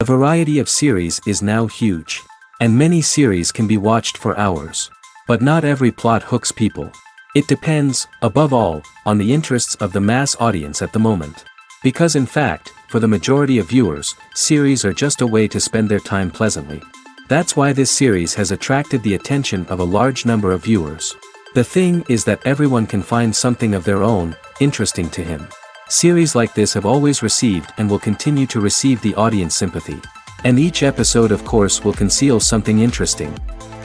The variety of series is now huge. And many series can be watched for hours. But not every plot hooks people. It depends, above all, on the interests of the mass audience at the moment. Because in fact, for the majority of viewers, series are just a way to spend their time pleasantly. That's why this series has attracted the attention of a large number of viewers. The thing is that everyone can find something of their own, interesting to him. Series like this have always received and will continue to receive the audience sympathy. And each episode of course will conceal something interesting.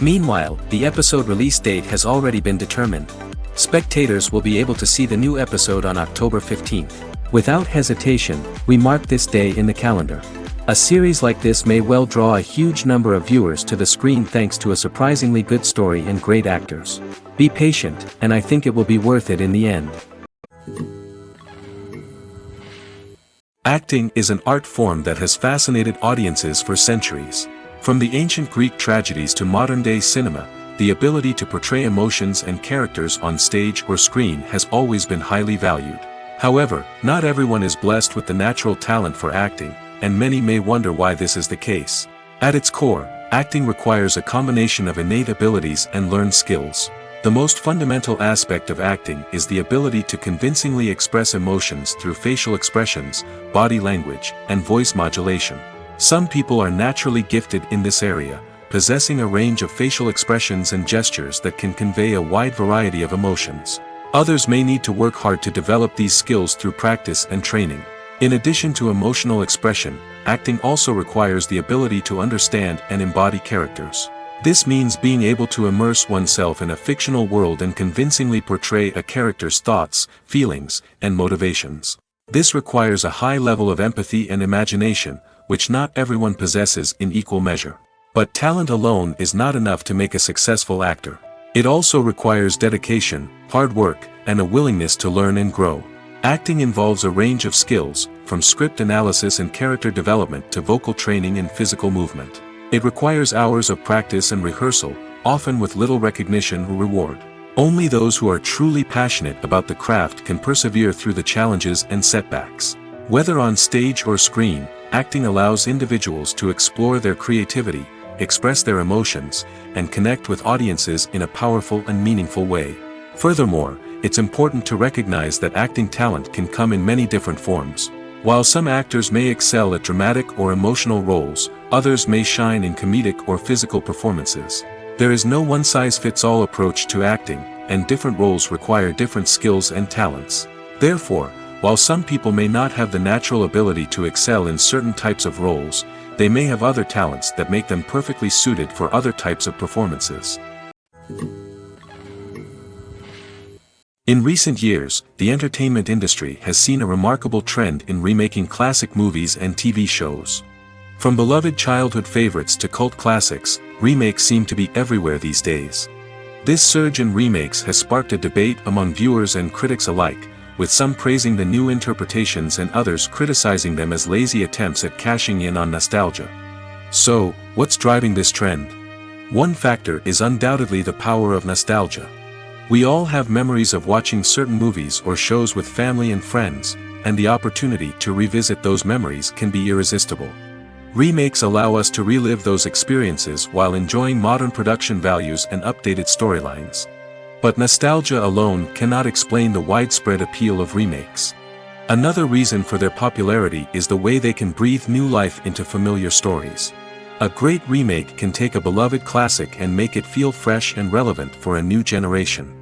Meanwhile, the episode release date has already been determined. Spectators will be able to see the new episode on October 15th. Without hesitation, we mark this day in the calendar. A series like this may well draw a huge number of viewers to the screen thanks to a surprisingly good story and great actors. Be patient, and I think it will be worth it in the end. Acting is an art form that has fascinated audiences for centuries. From the ancient Greek tragedies to modern-day cinema, the ability to portray emotions and characters on stage or screen has always been highly valued. However, not everyone is blessed with the natural talent for acting, and many may wonder why this is the case. At its core, acting requires a combination of innate abilities and learned skills. The most fundamental aspect of acting is the ability to convincingly express emotions through facial expressions, body language, and voice modulation. Some people are naturally gifted in this area, possessing a range of facial expressions and gestures that can convey a wide variety of emotions. Others may need to work hard to develop these skills through practice and training. In addition to emotional expression, acting also requires the ability to understand and embody characters. This means being able to immerse oneself in a fictional world and convincingly portray a character's thoughts, feelings, and motivations. This requires a high level of empathy and imagination, which not everyone possesses in equal measure. But talent alone is not enough to make a successful actor. It also requires dedication, hard work, and a willingness to learn and grow. Acting involves a range of skills, from script analysis and character development to vocal training and physical movement. It requires hours of practice and rehearsal, often with little recognition or reward. Only those who are truly passionate about the craft can persevere through the challenges and setbacks. Whether on stage or screen, acting allows individuals to explore their creativity, express their emotions, and connect with audiences in a powerful and meaningful way. Furthermore, it's important to recognize that acting talent can come in many different forms. While some actors may excel at dramatic or emotional roles, others may shine in comedic or physical performances. There is no one-size-fits-all approach to acting, and different roles require different skills and talents. Therefore, while some people may not have the natural ability to excel in certain types of roles, they may have other talents that make them perfectly suited for other types of performances. In recent years, the entertainment industry has seen a remarkable trend in remaking classic movies and TV shows. From beloved childhood favorites to cult classics, remakes seem to be everywhere these days. This surge in remakes has sparked a debate among viewers and critics alike, with some praising the new interpretations and others criticizing them as lazy attempts at cashing in on nostalgia. So, what's driving this trend? One factor is undoubtedly the power of nostalgia. We all have memories of watching certain movies or shows with family and friends, and the opportunity to revisit those memories can be irresistible. Remakes allow us to relive those experiences while enjoying modern production values and updated storylines. But nostalgia alone cannot explain the widespread appeal of remakes. Another reason for their popularity is the way they can breathe new life into familiar stories. A great remake can take a beloved classic and make it feel fresh and relevant for a new generation.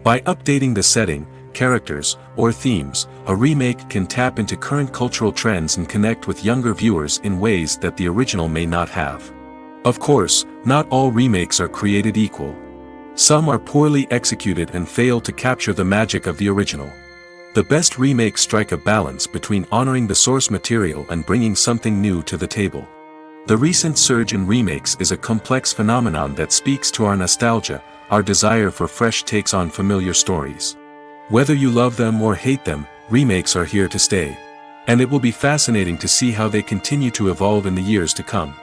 By updating the setting, characters, or themes, a remake can tap into current cultural trends and connect with younger viewers in ways that the original may not have. Of course, not all remakes are created equal. Some are poorly executed and fail to capture the magic of the original. The best remakes strike a balance between honoring the source material and bringing something new to the table. The recent surge in remakes is a complex phenomenon that speaks to our nostalgia, our desire for fresh takes on familiar stories. Whether you love them or hate them, remakes are here to stay. And it will be fascinating to see how they continue to evolve in the years to come.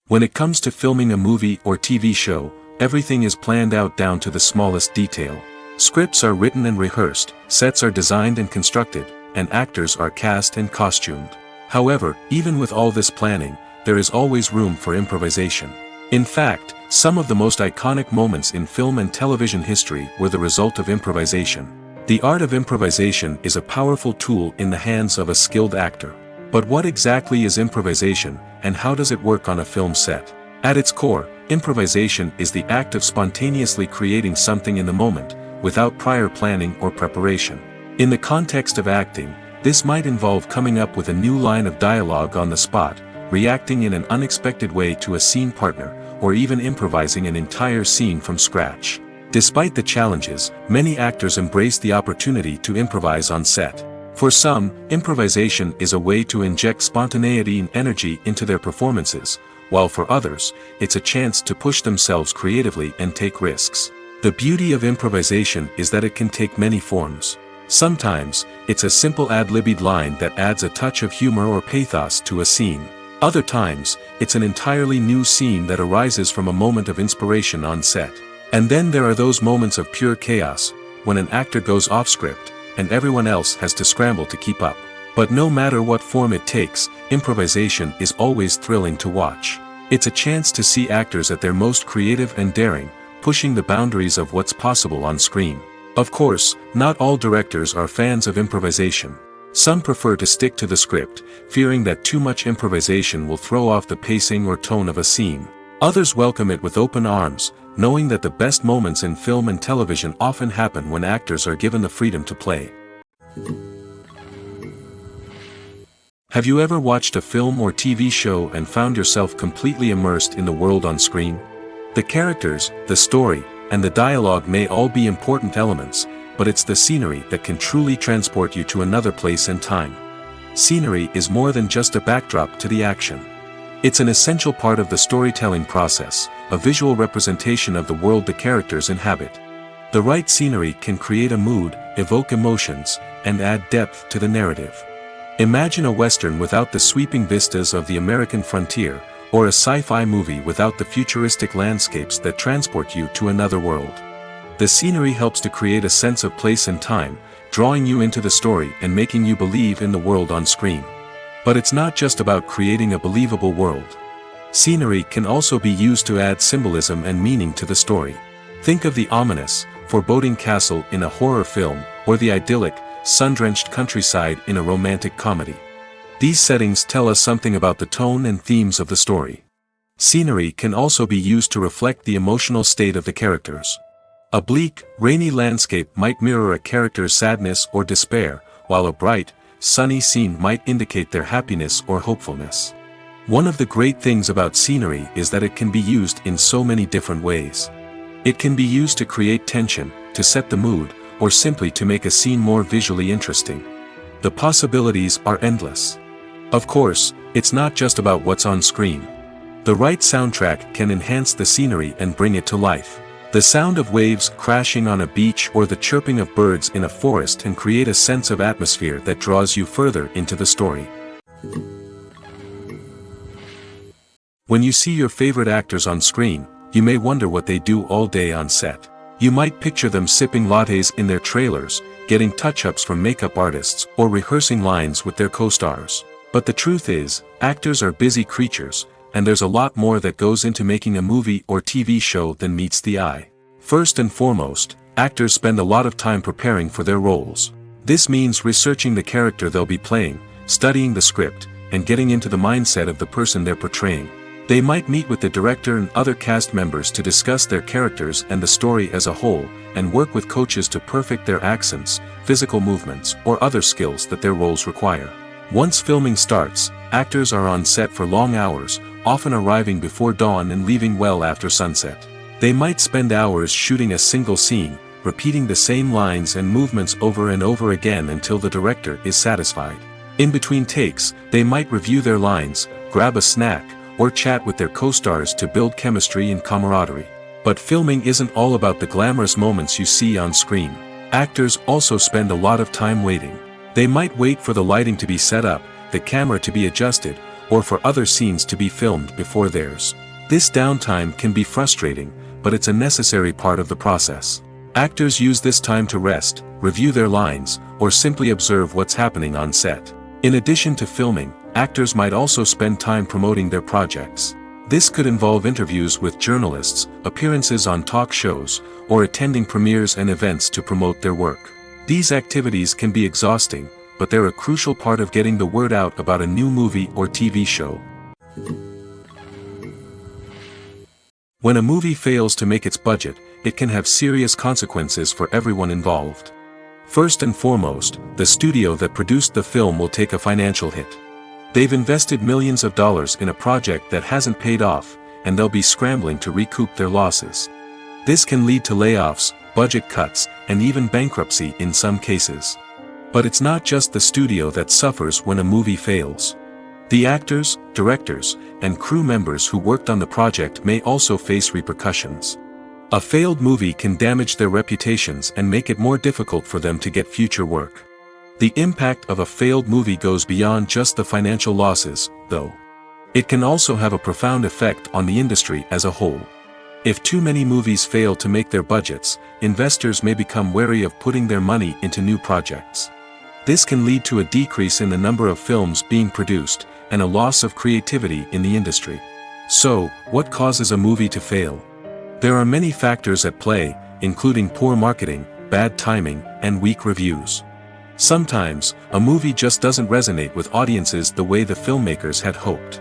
When it comes to filming a movie or TV show, everything is planned out down to the smallest detail. Scripts are written and rehearsed, sets are designed and constructed, and actors are cast and costumed. However, even with all this planning, there is always room for improvisation. In fact, some of the most iconic moments in film and television history were the result of improvisation. The art of improvisation is a powerful tool in the hands of a skilled actor. But what exactly is improvisation, and how does it work on a film set? At its core, improvisation is the act of spontaneously creating something in the moment, without prior planning or preparation. In the context of acting, this might involve coming up with a new line of dialogue on the spot, reacting in an unexpected way to a scene partner, or even improvising an entire scene from scratch. Despite the challenges, many actors embrace the opportunity to improvise on set. For some, improvisation is a way to inject spontaneity and energy into their performances, while for others, it's a chance to push themselves creatively and take risks. The beauty of improvisation is that it can take many forms. Sometimes, it's a simple ad-libbed line that adds a touch of humor or pathos to a scene. Other times, it's an entirely new scene that arises from a moment of inspiration on set. And then there are those moments of pure chaos, when an actor goes off script, and everyone else has to scramble to keep up. But no matter what form it takes, improvisation is always thrilling to watch. It's a chance to see actors at their most creative and daring, pushing the boundaries of what's possible on screen. Of course, not all directors are fans of improvisation. Some prefer to stick to the script, fearing that too much improvisation will throw off the pacing or tone of a scene. Others welcome it with open arms, knowing that the best moments in film and television often happen when actors are given the freedom to play. Have you ever watched a film or TV show and found yourself completely immersed in the world on screen? The characters, the story, and the dialogue may all be important elements, but it's the scenery that can truly transport you to another place and time. Scenery is more than just a backdrop to the action. It's an essential part of the storytelling process, a visual representation of the world the characters inhabit. The right scenery can create a mood, evoke emotions, and add depth to the narrative. Imagine a Western without the sweeping vistas of the American frontier, or a sci-fi movie without the futuristic landscapes that transport you to another world. The scenery helps to create a sense of place and time, drawing you into the story and making you believe in the world on screen. But it's not just about creating a believable world. Scenery can also be used to add symbolism and meaning to the story. Think of the ominous, foreboding castle in a horror film, or the idyllic, sun-drenched countryside in a romantic comedy. These settings tell us something about the tone and themes of the story. Scenery can also be used to reflect the emotional state of the characters. A bleak, rainy landscape might mirror a character's sadness or despair, while a bright, sunny scene might indicate their happiness or hopefulness. One of the great things about scenery is that it can be used in so many different ways. It can be used to create tension, to set the mood, or simply to make a scene more visually interesting. The possibilities are endless. Of course, it's not just about what's on screen. The right soundtrack can enhance the scenery and bring it to life. The sound of waves crashing on a beach or the chirping of birds in a forest can create a sense of atmosphere that draws you further into the story. When you see your favorite actors on screen, you may wonder what they do all day on set. You might picture them sipping lattes in their trailers, getting touch-ups from makeup artists, or rehearsing lines with their co-stars. But the truth is, actors are busy creatures, and there's a lot more that goes into making a movie or TV show than meets the eye. First and foremost, actors spend a lot of time preparing for their roles. This means researching the character they'll be playing, studying the script, and getting into the mindset of the person they're portraying. They might meet with the director and other cast members to discuss their characters and the story as a whole, and work with coaches to perfect their accents, physical movements, or other skills that their roles require. Once filming starts, actors are on set for long hours, often arriving before dawn and leaving well after sunset. They might spend hours shooting a single scene, repeating the same lines and movements over and over again until the director is satisfied. In between takes, they might review their lines, grab a snack, or chat with their co-stars to build chemistry and camaraderie. But filming isn't all about the glamorous moments you see on screen. Actors also spend a lot of time waiting. They might wait for the lighting to be set up, the camera to be adjusted, or for other scenes to be filmed before theirs. This downtime can be frustrating, but it's a necessary part of the process. Actors use this time to rest, review their lines, or simply observe what's happening on set. In addition to filming, actors might also spend time promoting their projects. This could involve interviews with journalists, appearances on talk shows, or attending premieres and events to promote their work. These activities can be exhausting, but they're a crucial part of getting the word out about a new movie or TV show. When a movie fails to make its budget, it can have serious consequences for everyone involved. First and foremost, the studio that produced the film will take a financial hit. They've invested millions of dollars in a project that hasn't paid off, and they'll be scrambling to recoup their losses. This can lead to layoffs, budget cuts, and even bankruptcy in some cases. But it's not just the studio that suffers when a movie fails. The actors, directors, and crew members who worked on the project may also face repercussions. A failed movie can damage their reputations and make it more difficult for them to get future work. The impact of a failed movie goes beyond just the financial losses, though. It can also have a profound effect on the industry as a whole. If too many movies fail to make their budgets, investors may become wary of putting their money into new projects. This can lead to a decrease in the number of films being produced, and a loss of creativity in the industry. So, what causes a movie to fail? There are many factors at play, including poor marketing, bad timing, and weak reviews. Sometimes, a movie just doesn't resonate with audiences the way the filmmakers had hoped.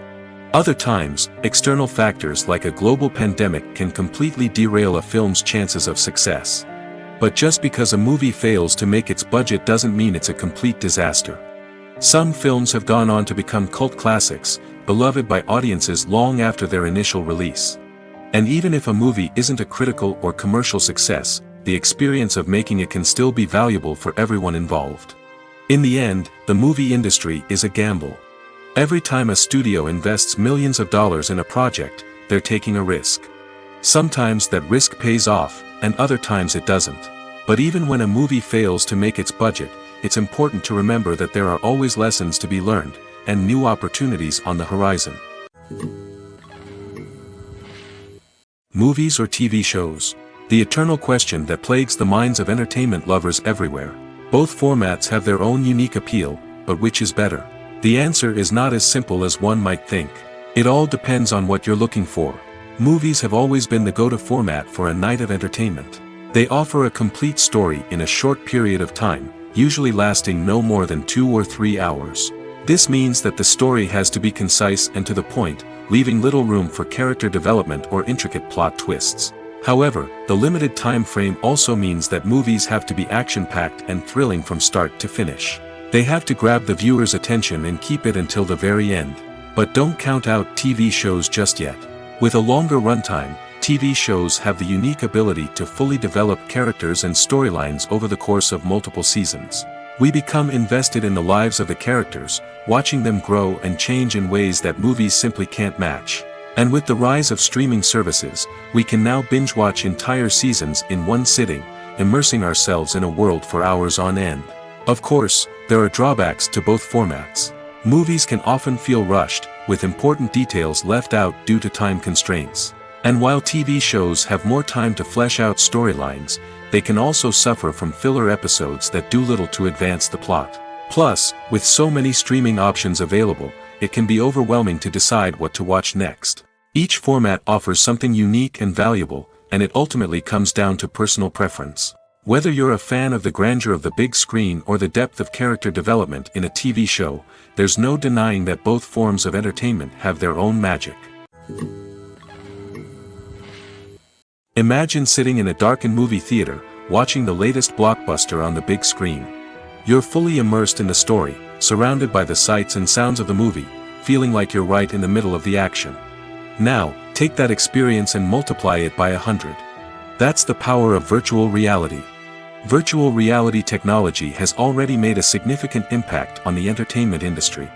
Other times, external factors like a global pandemic can completely derail a film's chances of success. But just because a movie fails to make its budget doesn't mean it's a complete disaster. Some films have gone on to become cult classics, beloved by audiences long after their initial release. And even if a movie isn't a critical or commercial success, the experience of making it can still be valuable for everyone involved. In the end, the movie industry is a gamble. Every time a studio invests millions of dollars in a project, they're taking a risk. Sometimes that risk pays off, and other times it doesn't. But even when a movie fails to make its budget, it's important to remember that there are always lessons to be learned, and new opportunities on the horizon. Movies or TV shows? The eternal question that plagues the minds of entertainment lovers everywhere. Both formats have their own unique appeal, but which is better? The answer is not as simple as one might think. It all depends on what you're looking for. Movies have always been the go-to format for a night of entertainment. They offer a complete story in a short period of time, usually lasting no more than 2 or 3 hours. This means that the story has to be concise and to the point, leaving little room for character development or intricate plot twists. However, the limited time frame also means that movies have to be action-packed and thrilling from start to finish. They have to grab the viewer's attention and keep it until the very end. But don't count out TV shows just yet. With a longer runtime, TV shows have the unique ability to fully develop characters and storylines over the course of multiple seasons. We become invested in the lives of the characters, watching them grow and change in ways that movies simply can't match. And with the rise of streaming services, we can now binge-watch entire seasons in one sitting, immersing ourselves in a world for hours on end. Of course, there are drawbacks to both formats. Movies can often feel rushed, with important details left out due to time constraints. And while TV shows have more time to flesh out storylines, they can also suffer from filler episodes that do little to advance the plot. Plus, with so many streaming options available, it can be overwhelming to decide what to watch next. Each format offers something unique and valuable, and it ultimately comes down to personal preference. Whether you're a fan of the grandeur of the big screen or the depth of character development in a TV show, there's no denying that both forms of entertainment have their own magic. Imagine sitting in a darkened movie theater, watching the latest blockbuster on the big screen. You're fully immersed in the story, surrounded by the sights and sounds of the movie, feeling like you're right in the middle of the action. Now, take that experience and multiply it by 100. That's the power of virtual reality. Virtual reality technology has already made a significant impact on the entertainment industry.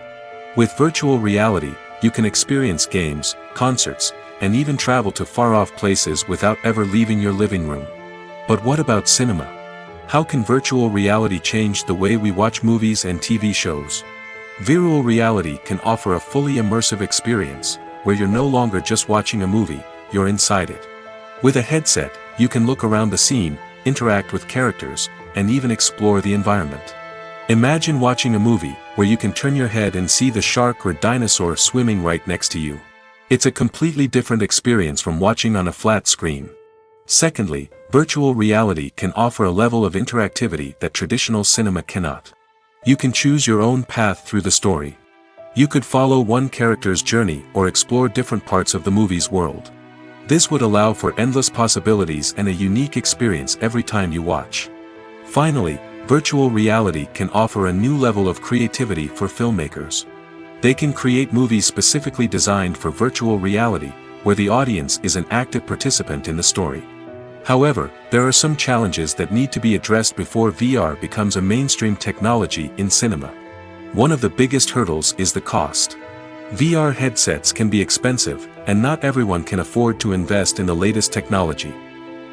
With virtual reality, you can experience games, concerts, and even travel to far-off places without ever leaving your living room. But what about cinema? How can virtual reality change the way we watch movies and TV shows? Virtual reality can offer a fully immersive experience, where you're no longer just watching a movie, you're inside it. With a headset, you can look around the scene, interact with characters, and even explore the environment. Imagine watching a movie where you can turn your head and see the shark or dinosaur swimming right next to you. It's a completely different experience from watching on a flat screen. Secondly, virtual reality can offer a level of interactivity that traditional cinema cannot. You can choose your own path through the story. You could follow one character's journey or explore different parts of the movie's world. This would allow for endless possibilities and a unique experience every time you watch. Finally, virtual reality can offer a new level of creativity for filmmakers. They can create movies specifically designed for virtual reality, where the audience is an active participant in the story. However, there are some challenges that need to be addressed before VR becomes a mainstream technology in cinema. One of the biggest hurdles is the cost. VR headsets can be expensive, and not everyone can afford to invest in the latest technology.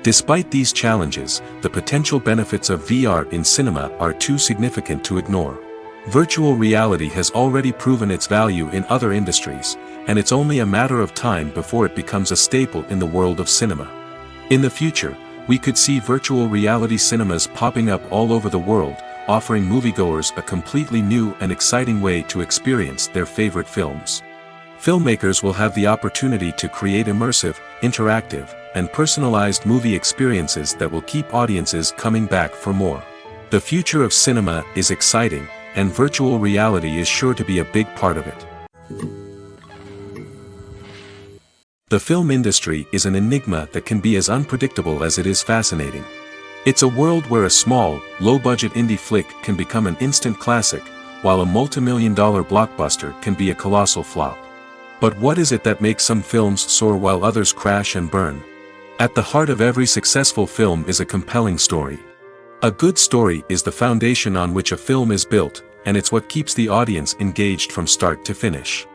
Despite these challenges, the potential benefits of VR in cinema are too significant to ignore. Virtual reality has already proven its value in other industries, and it's only a matter of time before it becomes a staple in the world of cinema. In the future, we could see virtual reality cinemas popping up all over the world, offering moviegoers a completely new and exciting way to experience their favorite films. Filmmakers will have the opportunity to create immersive, interactive, and personalized movie experiences that will keep audiences coming back for more. The future of cinema is exciting, and virtual reality is sure to be a big part of it. The film industry is an enigma that can be as unpredictable as it is fascinating. It's a world where a small, low-budget indie flick can become an instant classic, while a multi-million-dollar blockbuster can be a colossal flop. But what is it that makes some films soar while others crash and burn? At the heart of every successful film is a compelling story. A good story is the foundation on which a film is built, and it's what keeps the audience engaged from start to finish.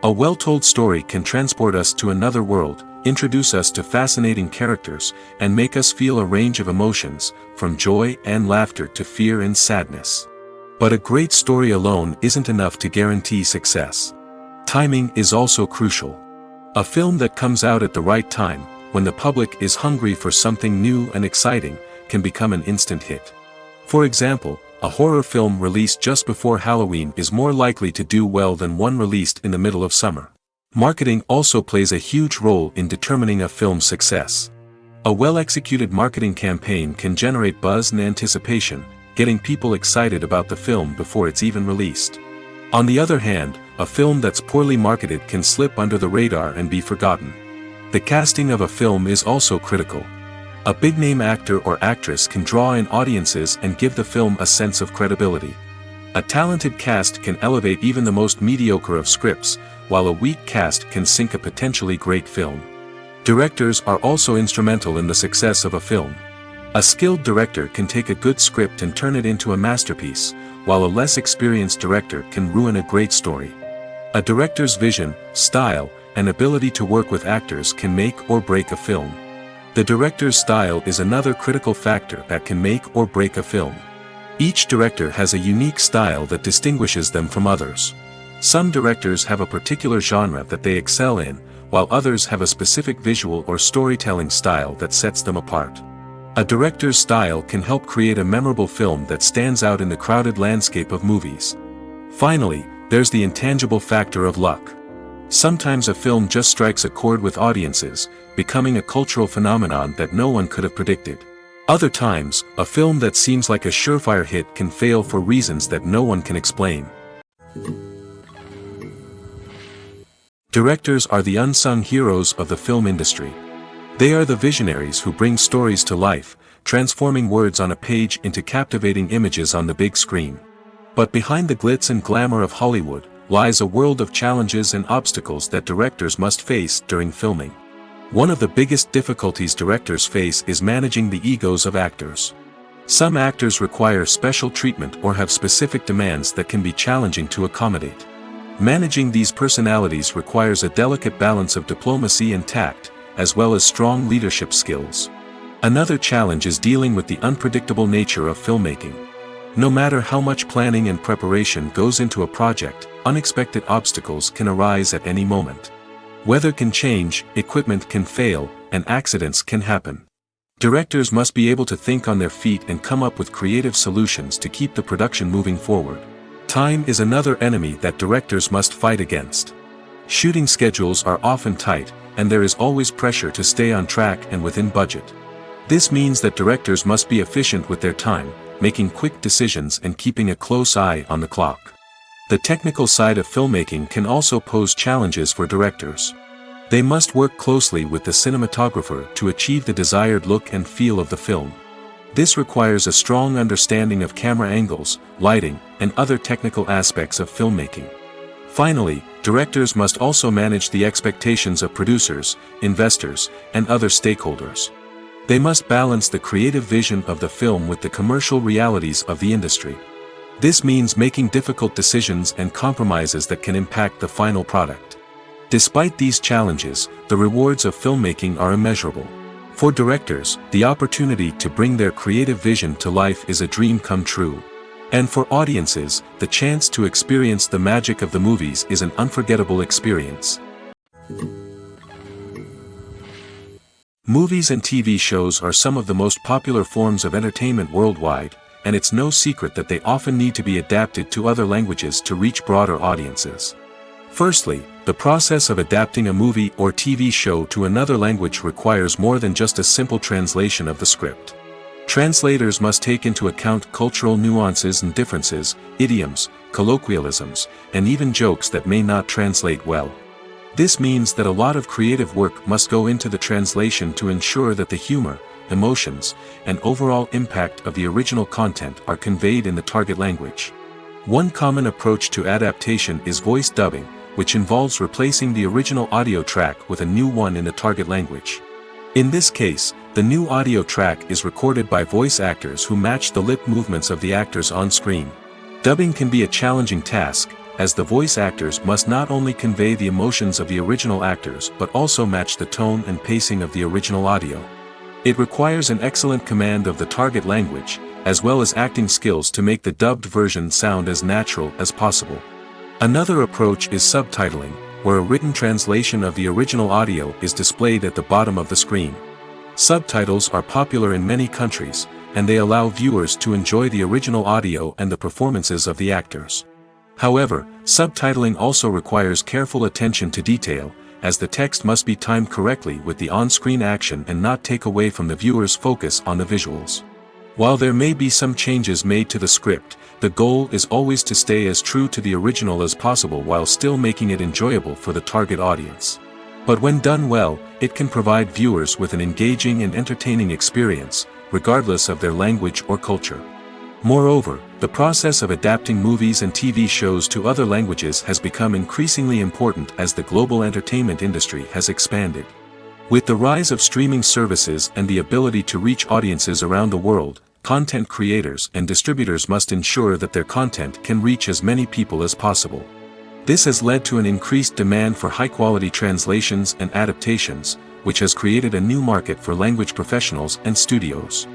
A well-told story can transport us to another world, introduce us to fascinating characters, and make us feel a range of emotions, from joy and laughter to fear and sadness. But a great story alone isn't enough to guarantee success. Timing is also crucial. A film that comes out at the right time, when the public is hungry for something new and exciting, can become an instant hit. For example, a horror film released just before Halloween is more likely to do well than one released in the middle of summer. Marketing also plays a huge role in determining a film's success. A well-executed marketing campaign can generate buzz and anticipation, getting people excited about the film before it's even released. On the other hand, a film that's poorly marketed can slip under the radar and be forgotten. The casting of a film is also critical. A big-name actor or actress can draw in audiences and give the film a sense of credibility. A talented cast can elevate even the most mediocre of scripts, while a weak cast can sink a potentially great film. Directors are also instrumental in the success of a film. A skilled director can take a good script and turn it into a masterpiece, while a less experienced director can ruin a great story. A director's vision, style, and ability to work with actors can make or break a film. The director's style is another critical factor that can make or break a film. Each director has a unique style that distinguishes them from others. Some directors have a particular genre that they excel in, while others have a specific visual or storytelling style that sets them apart. A director's style can help create a memorable film that stands out in the crowded landscape of movies. Finally, there's the intangible factor of luck. Sometimes a film just strikes a chord with audiences, becoming a cultural phenomenon that no one could have predicted. Other times, a film that seems like a surefire hit can fail for reasons that no one can explain. Directors are the unsung heroes of the film industry. They are the visionaries who bring stories to life, transforming words on a page into captivating images on the big screen. But behind the glitz and glamour of Hollywood, lies a world of challenges and obstacles that directors must face during filming. One of the biggest difficulties directors face is managing the egos of actors. Some actors require special treatment or have specific demands that can be challenging to accommodate. Managing these personalities requires a delicate balance of diplomacy and tact, as well as strong leadership skills. Another challenge is dealing with the unpredictable nature of filmmaking. No matter how much planning and preparation goes into a project, unexpected obstacles can arise at any moment. Weather can change, equipment can fail, and accidents can happen. Directors must be able to think on their feet and come up with creative solutions to keep the production moving forward. Time is another enemy that directors must fight against. Shooting schedules are often tight, and there is always pressure to stay on track and within budget. This means that directors must be efficient with their time, making quick decisions and keeping a close eye on the clock. The technical side of filmmaking can also pose challenges for directors. They must work closely with the cinematographer to achieve the desired look and feel of the film. This requires a strong understanding of camera angles, lighting, and other technical aspects of filmmaking. Finally, directors must also manage the expectations of producers, investors, and other stakeholders. They must balance the creative vision of the film with the commercial realities of the industry. This means making difficult decisions and compromises that can impact the final product. Despite these challenges, the rewards of filmmaking are immeasurable. For directors, the opportunity to bring their creative vision to life is a dream come true. And for audiences, the chance to experience the magic of the movies is an unforgettable experience. Movies and TV shows are some of the most popular forms of entertainment worldwide, and it's no secret that they often need to be adapted to other languages to reach broader audiences. Firstly, the process of adapting a movie or TV show to another language requires more than just a simple translation of the script. Translators must take into account cultural nuances and differences, idioms, colloquialisms, and even jokes that may not translate well. This means that a lot of creative work must go into the translation to ensure that the humor, emotions, and overall impact of the original content are conveyed in the target language. One common approach to adaptation is voice dubbing, which involves replacing the original audio track with a new one in the target language. In this case, the new audio track is recorded by voice actors who match the lip movements of the actors on screen. Dubbing can be a challenging task, as the voice actors must not only convey the emotions of the original actors but also match the tone and pacing of the original audio. It requires an excellent command of the target language, as well as acting skills to make the dubbed version sound as natural as possible. Another approach is subtitling, where a written translation of the original audio is displayed at the bottom of the screen. Subtitles are popular in many countries, and they allow viewers to enjoy the original audio and the performances of the actors. However, subtitling also requires careful attention to detail, as the text must be timed correctly with the on-screen action and not take away from the viewer's focus on the visuals. While there may be some changes made to the script, the goal is always to stay as true to the original as possible while still making it enjoyable for the target audience. But when done well, it can provide viewers with an engaging and entertaining experience, regardless of their language or culture. Moreover, the process of adapting movies and TV shows to other languages has become increasingly important as the global entertainment industry has expanded. With the rise of streaming services and the ability to reach audiences around the world, content creators and distributors must ensure that their content can reach as many people as possible. This has led to an increased demand for high-quality translations and adaptations, which has created a new market for language professionals and studios.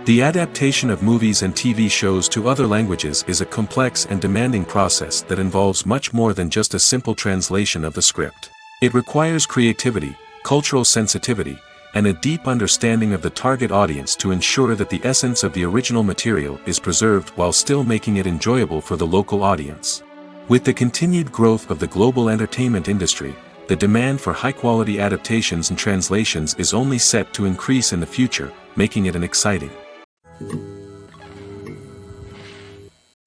The adaptation of movies and TV shows to other languages is a complex and demanding process that involves much more than just a simple translation of the script. It requires creativity, cultural sensitivity, and a deep understanding of the target audience to ensure that the essence of the original material is preserved while still making it enjoyable for the local audience. With the continued growth of the global entertainment industry, the demand for high-quality adaptations and translations is only set to increase in the future, making it an exciting.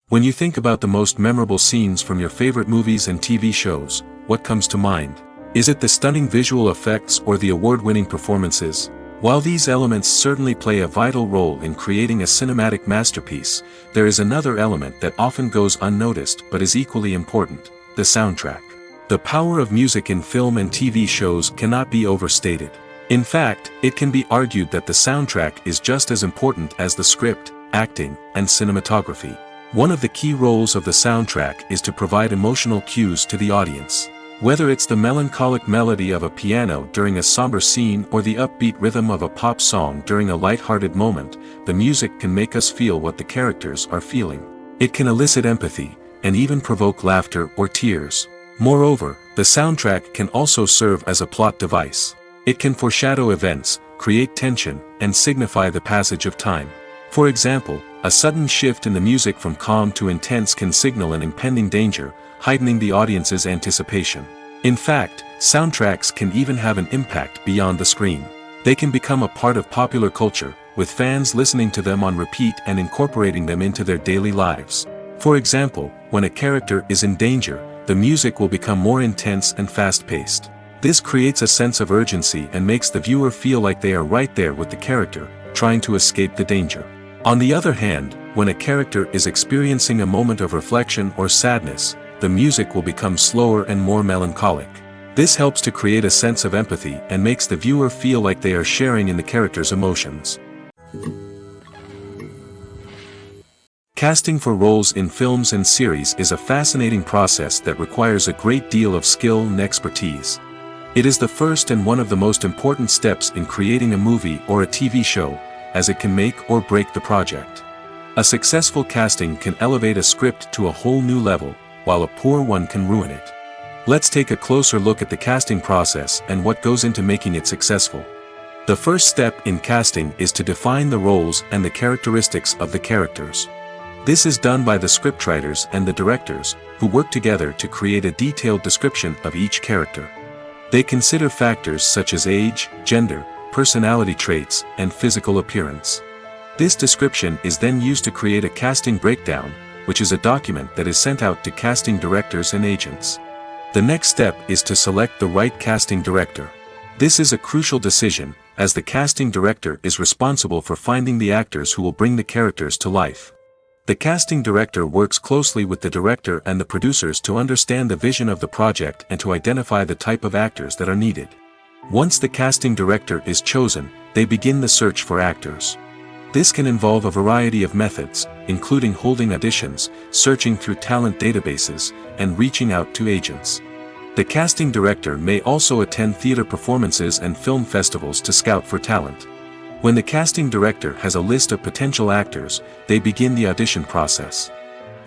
When you think about the most memorable scenes from your favorite movies and TV shows, what comes to mind? Is it the stunning visual effects or the award-winning performances? While these elements certainly play a vital role in creating a cinematic masterpiece, there is another element that often goes unnoticed but is equally important: the soundtrack. The power of music in film and TV shows cannot be overstated. In fact, it can be argued that the soundtrack is just as important as the script, acting, and cinematography. One of the key roles of the soundtrack is to provide emotional cues to the audience. Whether it's the melancholic melody of a piano during a somber scene or the upbeat rhythm of a pop song during a light-hearted moment, the music can make us feel what the characters are feeling. It can elicit empathy, and even provoke laughter or tears. Moreover, the soundtrack can also serve as a plot device. It can foreshadow events, create tension, and signify the passage of time. For example, a sudden shift in the music from calm to intense can signal an impending danger, heightening the audience's anticipation. In fact, soundtracks can even have an impact beyond the screen. They can become a part of popular culture, with fans listening to them on repeat and incorporating them into their daily lives. For example, when a character is in danger, the music will become more intense and fast-paced. This creates a sense of urgency and makes the viewer feel like they are right there with the character, trying to escape the danger. On the other hand, when a character is experiencing a moment of reflection or sadness, the music will become slower and more melancholic. This helps to create a sense of empathy and makes the viewer feel like they are sharing in the character's emotions. Casting for roles in films and series is a fascinating process that requires a great deal of skill and expertise. It is the first and one of the most important steps in creating a movie or a TV show, as it can make or break the project. A successful casting can elevate a script to a whole new level, while a poor one can ruin it. Let's take a closer look at the casting process and what goes into making it successful. The first step in casting is to define the roles and the characteristics of the characters. This is done by the scriptwriters and the directors, who work together to create a detailed description of each character. They consider factors such as age, gender, personality traits, and physical appearance. This description is then used to create a casting breakdown, which is a document that is sent out to casting directors and agents. The next step is to select the right casting director. This is a crucial decision, as the casting director is responsible for finding the actors who will bring the characters to life. The casting director works closely with the director and the producers to understand the vision of the project and to identify the type of actors that are needed. Once the casting director is chosen, they begin the search for actors. This can involve a variety of methods, including holding auditions, searching through talent databases, and reaching out to agents. The casting director may also attend theater performances and film festivals to scout for talent. When the casting director has a list of potential actors, they begin the audition process.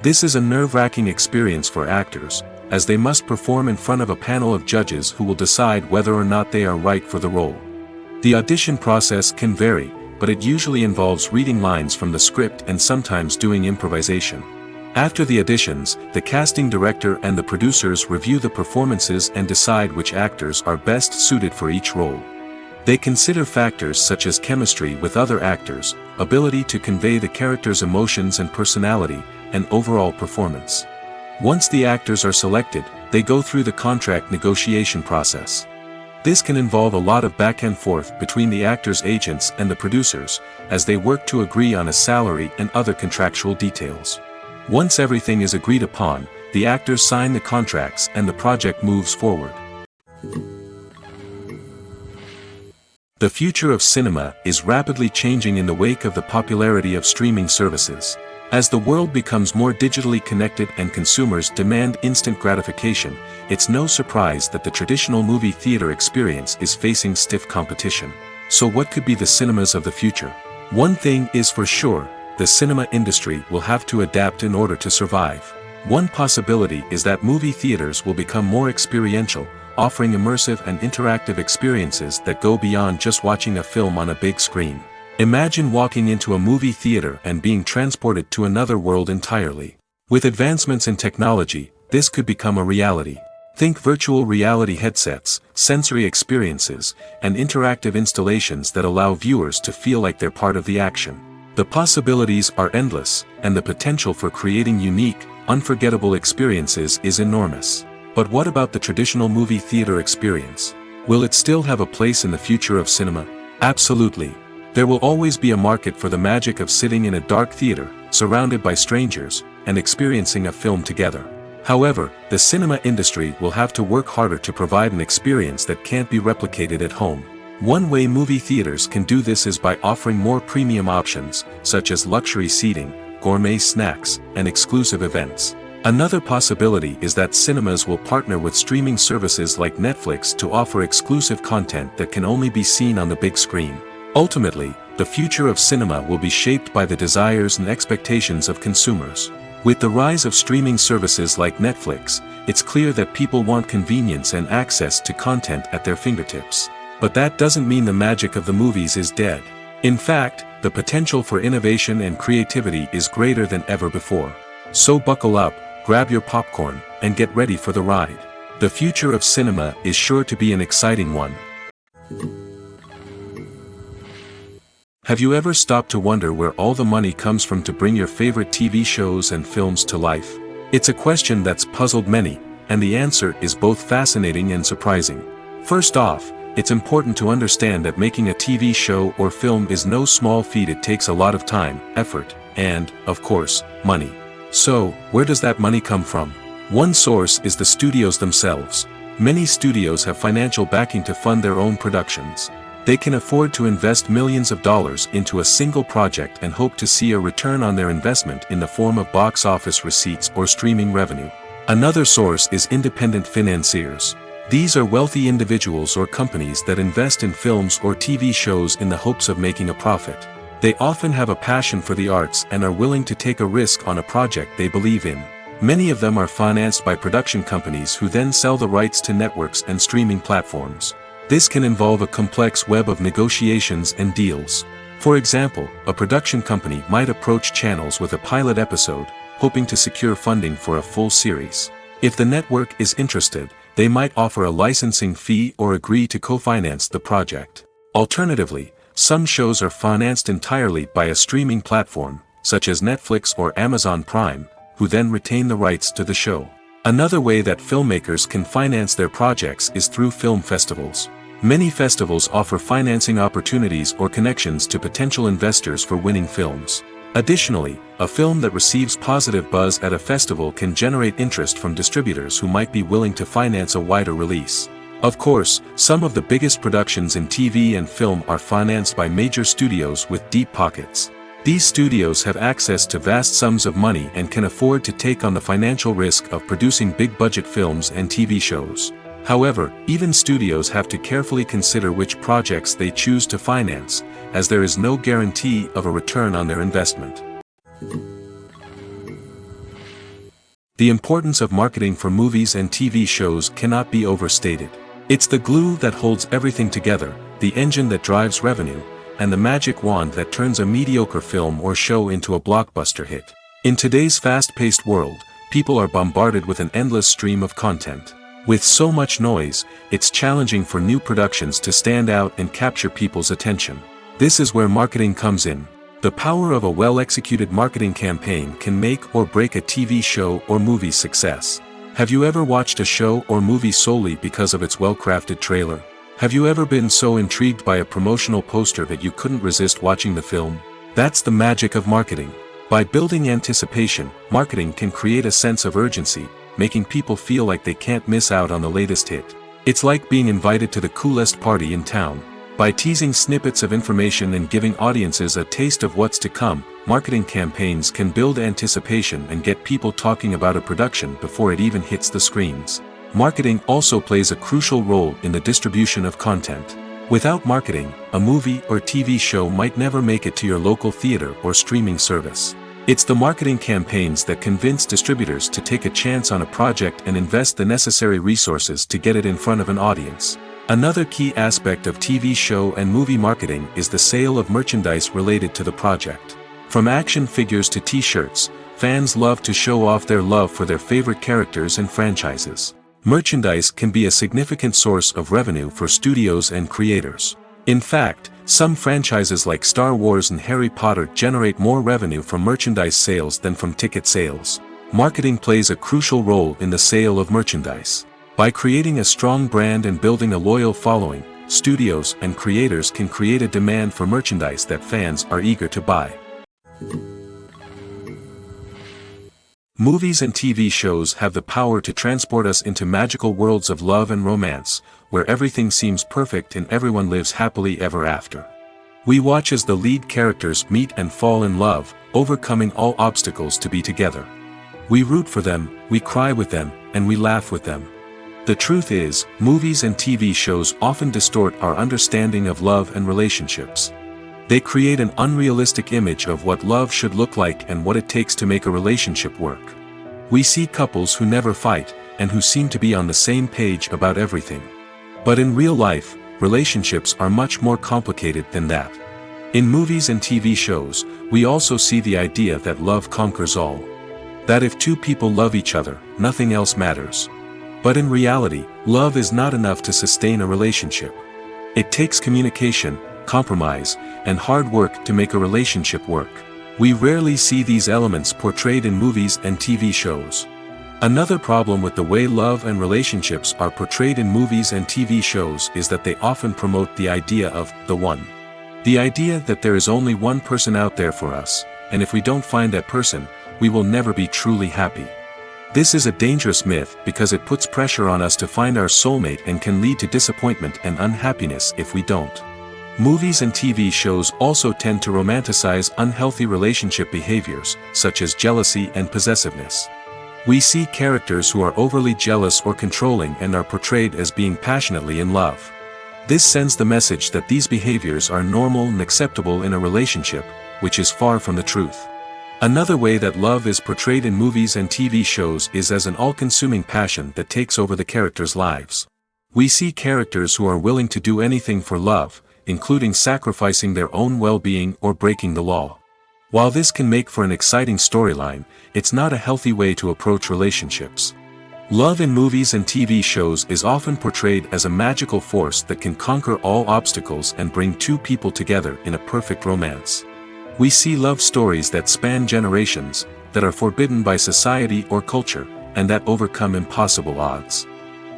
This is a nerve-wracking experience for actors, as they must perform in front of a panel of judges who will decide whether or not they are right for the role. The audition process can vary, but it usually involves reading lines from the script and sometimes doing improvisation. After the auditions, the casting director and the producers review the performances and decide which actors are best suited for each role. They consider factors such as chemistry with other actors, ability to convey the character's emotions and personality, and overall performance. Once the actors are selected, they go through the contract negotiation process. This can involve a lot of back and forth between the actors' agents and the producers, as they work to agree on a salary and other contractual details. Once everything is agreed upon, the actors sign the contracts and the project moves forward. The future of cinema is rapidly changing in the wake of the popularity of streaming services. As the world becomes more digitally connected and consumers demand instant gratification, it's no surprise that the traditional movie theater experience is facing stiff competition. So what could be the cinemas of the future? One thing is for sure, the cinema industry will have to adapt in order to survive. One possibility is that movie theaters will become more experiential, offering immersive and interactive experiences that go beyond just watching a film on a big screen. Imagine walking into a movie theater and being transported to another world entirely. With advancements in technology, this could become a reality. Think virtual reality headsets, sensory experiences, and interactive installations that allow viewers to feel like they're part of the action. The possibilities are endless, and the potential for creating unique, unforgettable experiences is enormous. But what about the traditional movie theater experience? Will it still have a place in the future of cinema? Absolutely. There will always be a market for the magic of sitting in a dark theater, surrounded by strangers, and experiencing a film together. However, the cinema industry will have to work harder to provide an experience that can't be replicated at home. One way movie theaters can do this is by offering more premium options, such as luxury seating, gourmet snacks, and exclusive events. Another possibility is that cinemas will partner with streaming services like Netflix to offer exclusive content that can only be seen on the big screen. Ultimately, the future of cinema will be shaped by the desires and expectations of consumers. With the rise of streaming services like Netflix, it's clear that people want convenience and access to content at their fingertips. But that doesn't mean the magic of the movies is dead. In fact, the potential for innovation and creativity is greater than ever before. So buckle up, grab your popcorn, and get ready for the ride. The future of cinema is sure to be an exciting one. Have you ever stopped to wonder where all the money comes from to bring your favorite TV shows and films to life? It's a question that's puzzled many, and the answer is both fascinating and surprising. First off, it's important to understand that making a TV show or film is no small feat. It takes a lot of time, effort, and, of course, money. So, where does that money come from? One source is the studios themselves. Many studios have financial backing to fund their own productions. They can afford to invest millions of dollars into a single project and hope to see a return on their investment in the form of box office receipts or streaming revenue. Another source is independent financiers. These are wealthy individuals or companies that invest in films or TV shows in the hopes of making a profit. They often have a passion for the arts and are willing to take a risk on a project they believe in. Many of them are financed by production companies who then sell the rights to networks and streaming platforms. This can involve a complex web of negotiations and deals. For example, a production company might approach channels with a pilot episode, hoping to secure funding for a full series. If the network is interested, they might offer a licensing fee or agree to co-finance the project. Alternatively, some shows are financed entirely by a streaming platform, such as Netflix or Amazon Prime, who then retain the rights to the show. Another way that filmmakers can finance their projects is through film festivals. Many festivals offer financing opportunities or connections to potential investors for winning films. Additionally, a film that receives positive buzz at a festival can generate interest from distributors who might be willing to finance a wider release. Of course, some of the biggest productions in TV and film are financed by major studios with deep pockets. These studios have access to vast sums of money and can afford to take on the financial risk of producing big-budget films and TV shows. However, even studios have to carefully consider which projects they choose to finance, as there is no guarantee of a return on their investment. The importance of marketing for movies and TV shows cannot be overstated. It's the glue that holds everything together, the engine that drives revenue, and the magic wand that turns a mediocre film or show into a blockbuster hit. In today's fast-paced world, people are bombarded with an endless stream of content. With so much noise, it's challenging for new productions to stand out and capture people's attention. This is where marketing comes in. The power of a well-executed marketing campaign can make or break a TV show or movie's success. Have you ever watched a show or movie solely because of its well-crafted trailer? Have you ever been so intrigued by a promotional poster that you couldn't resist watching the film? That's the magic of marketing. By building anticipation, marketing can create a sense of urgency, making people feel like they can't miss out on the latest hit. It's like being invited to the coolest party in town. By teasing snippets of information and giving audiences a taste of what's to come, marketing campaigns can build anticipation and get people talking about a production before it even hits the screens. Marketing also plays a crucial role in the distribution of content. Without marketing, a movie or TV show might never make it to your local theater or streaming service. It's the marketing campaigns that convince distributors to take a chance on a project and invest the necessary resources to get it in front of an audience. Another key aspect of TV show and movie marketing is the sale of merchandise related to the project. From action figures to t-shirts, fans love to show off their love for their favorite characters and franchises. Merchandise can be a significant source of revenue for studios and creators. In fact, some franchises like Star Wars and Harry Potter generate more revenue from merchandise sales than from ticket sales. Marketing plays a crucial role in the sale of merchandise. By creating a strong brand and building a loyal following, studios and creators can create a demand for merchandise that fans are eager to buy. Movies and TV shows have the power to transport us into magical worlds of love and romance, where everything seems perfect and everyone lives happily ever after. We watch as the lead characters meet and fall in love, overcoming all obstacles to be together. We root for them, we cry with them, and we laugh with them. The truth is, movies and TV shows often distort our understanding of love and relationships. They create an unrealistic image of what love should look like and what it takes to make a relationship work. We see couples who never fight, and who seem to be on the same page about everything. But in real life, relationships are much more complicated than that. In movies and TV shows, we also see the idea that love conquers all. That if two people love each other, nothing else matters. But in reality, love is not enough to sustain a relationship. It takes communication, compromise, and hard work to make a relationship work. We rarely see these elements portrayed in movies and TV shows. Another problem with the way love and relationships are portrayed in movies and TV shows is that they often promote the idea of the one. The idea that there is only one person out there for us, and if we don't find that person, we will never be truly happy. This is a dangerous myth because it puts pressure on us to find our soulmate and can lead to disappointment and unhappiness if we don't. Movies and TV shows also tend to romanticize unhealthy relationship behaviors, such as jealousy and possessiveness. We see characters who are overly jealous or controlling and are portrayed as being passionately in love. This sends the message that these behaviors are normal and acceptable in a relationship, which is far from the truth. Another way that love is portrayed in movies and TV shows is as an all-consuming passion that takes over the characters' lives. We see characters who are willing to do anything for love, including sacrificing their own well-being or breaking the law. While this can make for an exciting storyline, it's not a healthy way to approach relationships. Love in movies and TV shows is often portrayed as a magical force that can conquer all obstacles and bring two people together in a perfect romance. We see love stories that span generations, that are forbidden by society or culture, and that overcome impossible odds.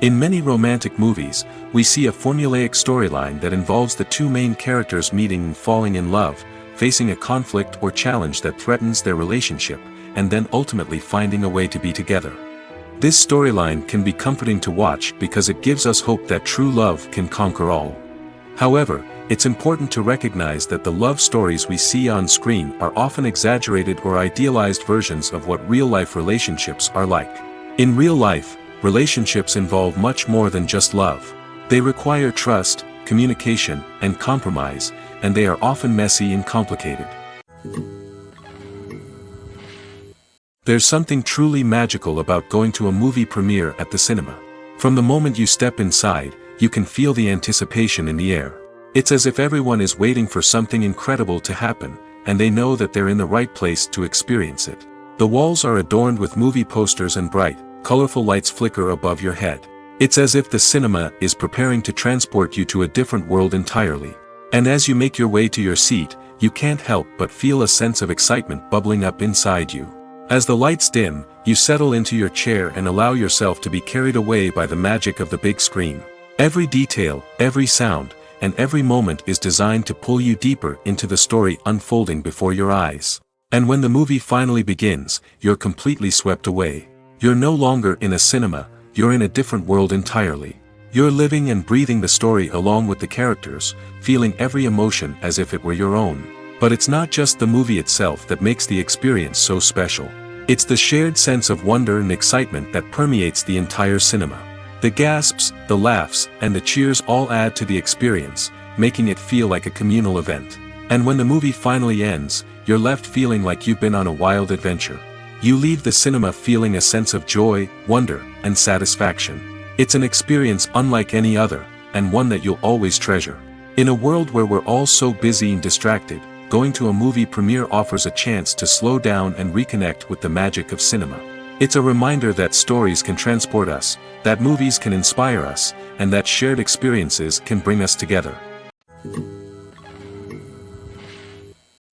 In many romantic movies, we see a formulaic storyline that involves the two main characters meeting and falling in love, facing a conflict or challenge that threatens their relationship, and then ultimately finding a way to be together. This storyline can be comforting to watch because it gives us hope that true love can conquer all. However, it's important to recognize that the love stories we see on screen are often exaggerated or idealized versions of what real-life relationships are like. In real life, relationships involve much more than just love. They require trust, communication, and compromise, and they are often messy and complicated. There's something truly magical about going to a movie premiere at the cinema. From the moment you step inside, you can feel the anticipation in the air. It's as if everyone is waiting for something incredible to happen, and they know that they're in the right place to experience it. The walls are adorned with movie posters and bright, colorful lights flicker above your head. It's as if the cinema is preparing to transport you to a different world entirely. And as you make your way to your seat, you can't help but feel a sense of excitement bubbling up inside you. As the lights dim, you settle into your chair and allow yourself to be carried away by the magic of the big screen. Every detail, every sound, and every moment is designed to pull you deeper into the story unfolding before your eyes. And when the movie finally begins, you're completely swept away. You're no longer in a cinema, you're in a different world entirely. You're living and breathing the story along with the characters, feeling every emotion as if it were your own. But it's not just the movie itself that makes the experience so special. It's the shared sense of wonder and excitement that permeates the entire cinema. The gasps, the laughs, and the cheers all add to the experience, making it feel like a communal event. And when the movie finally ends, you're left feeling like you've been on a wild adventure. You leave the cinema feeling a sense of joy, wonder, and satisfaction. It's an experience unlike any other, and one that you'll always treasure. In a world where we're all so busy and distracted, going to a movie premiere offers a chance to slow down and reconnect with the magic of cinema. It's a reminder that stories can transport us, that movies can inspire us, and that shared experiences can bring us together.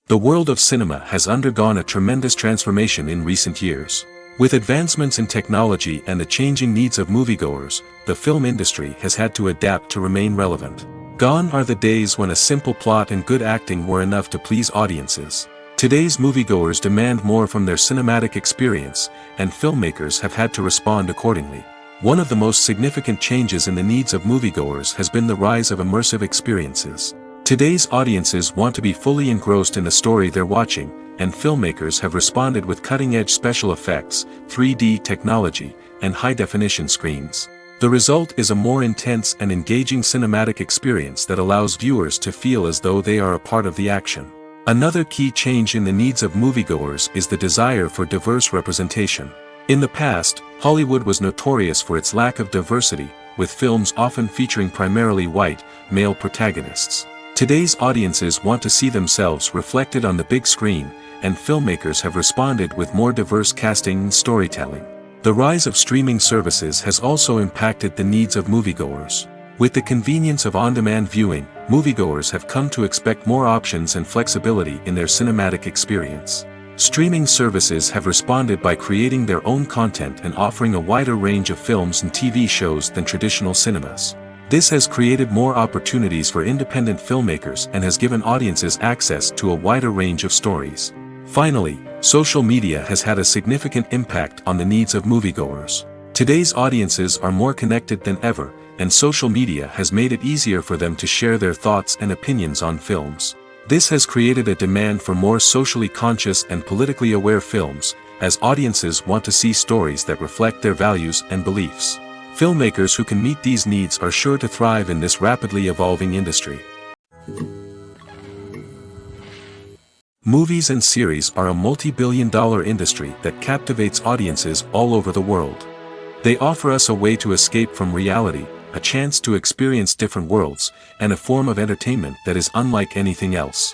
The world of cinema has undergone a tremendous transformation in recent years. With advancements in technology and the changing needs of moviegoers, the film industry has had to adapt to remain relevant. Gone are the days when a simple plot and good acting were enough to please audiences. Today's moviegoers demand more from their cinematic experience, and filmmakers have had to respond accordingly. One of the most significant changes in the needs of moviegoers has been the rise of immersive experiences. Today's audiences want to be fully engrossed in the story they're watching, and filmmakers have responded with cutting-edge special effects, 3D technology, and high-definition screens. The result is a more intense and engaging cinematic experience that allows viewers to feel as though they are a part of the action. Another key change in the needs of moviegoers is the desire for diverse representation. In the past, Hollywood was notorious for its lack of diversity, with films often featuring primarily white, male protagonists. Today's audiences want to see themselves reflected on the big screen, and filmmakers have responded with more diverse casting and storytelling. The rise of streaming services has also impacted the needs of moviegoers. With the convenience of on-demand viewing, moviegoers have come to expect more options and flexibility in their cinematic experience. Streaming services have responded by creating their own content and offering a wider range of films and TV shows than traditional cinemas. This has created more opportunities for independent filmmakers and has given audiences access to a wider range of stories. Finally, social media has had a significant impact on the needs of moviegoers. Today's audiences are more connected than ever, and social media has made it easier for them to share their thoughts and opinions on films. This has created a demand for more socially conscious and politically aware films, as audiences want to see stories that reflect their values and beliefs. Filmmakers who can meet these needs are sure to thrive in this rapidly evolving industry. Movies and series are a multi-billion-dollar industry that captivates audiences all over the world. They offer us a way to escape from reality, a chance to experience different worlds, and a form of entertainment that is unlike anything else.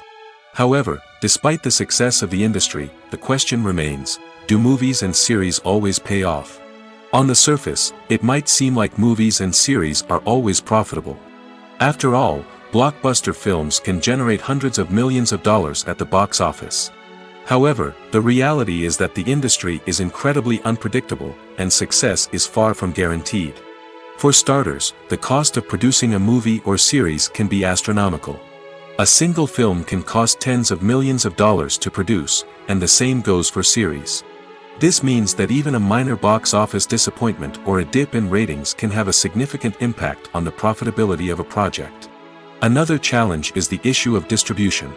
However, despite the success of the industry, the question remains, do movies and series always pay off? On the surface, it might seem like movies and series are always profitable. After all, blockbuster films can generate hundreds of millions of dollars at the box office. However, the reality is that the industry is incredibly unpredictable, and success is far from guaranteed. For starters, the cost of producing a movie or series can be astronomical. A single film can cost tens of millions of dollars to produce, and the same goes for series. This means that even a minor box office disappointment or a dip in ratings can have a significant impact on the profitability of a project. Another challenge is the issue of distribution.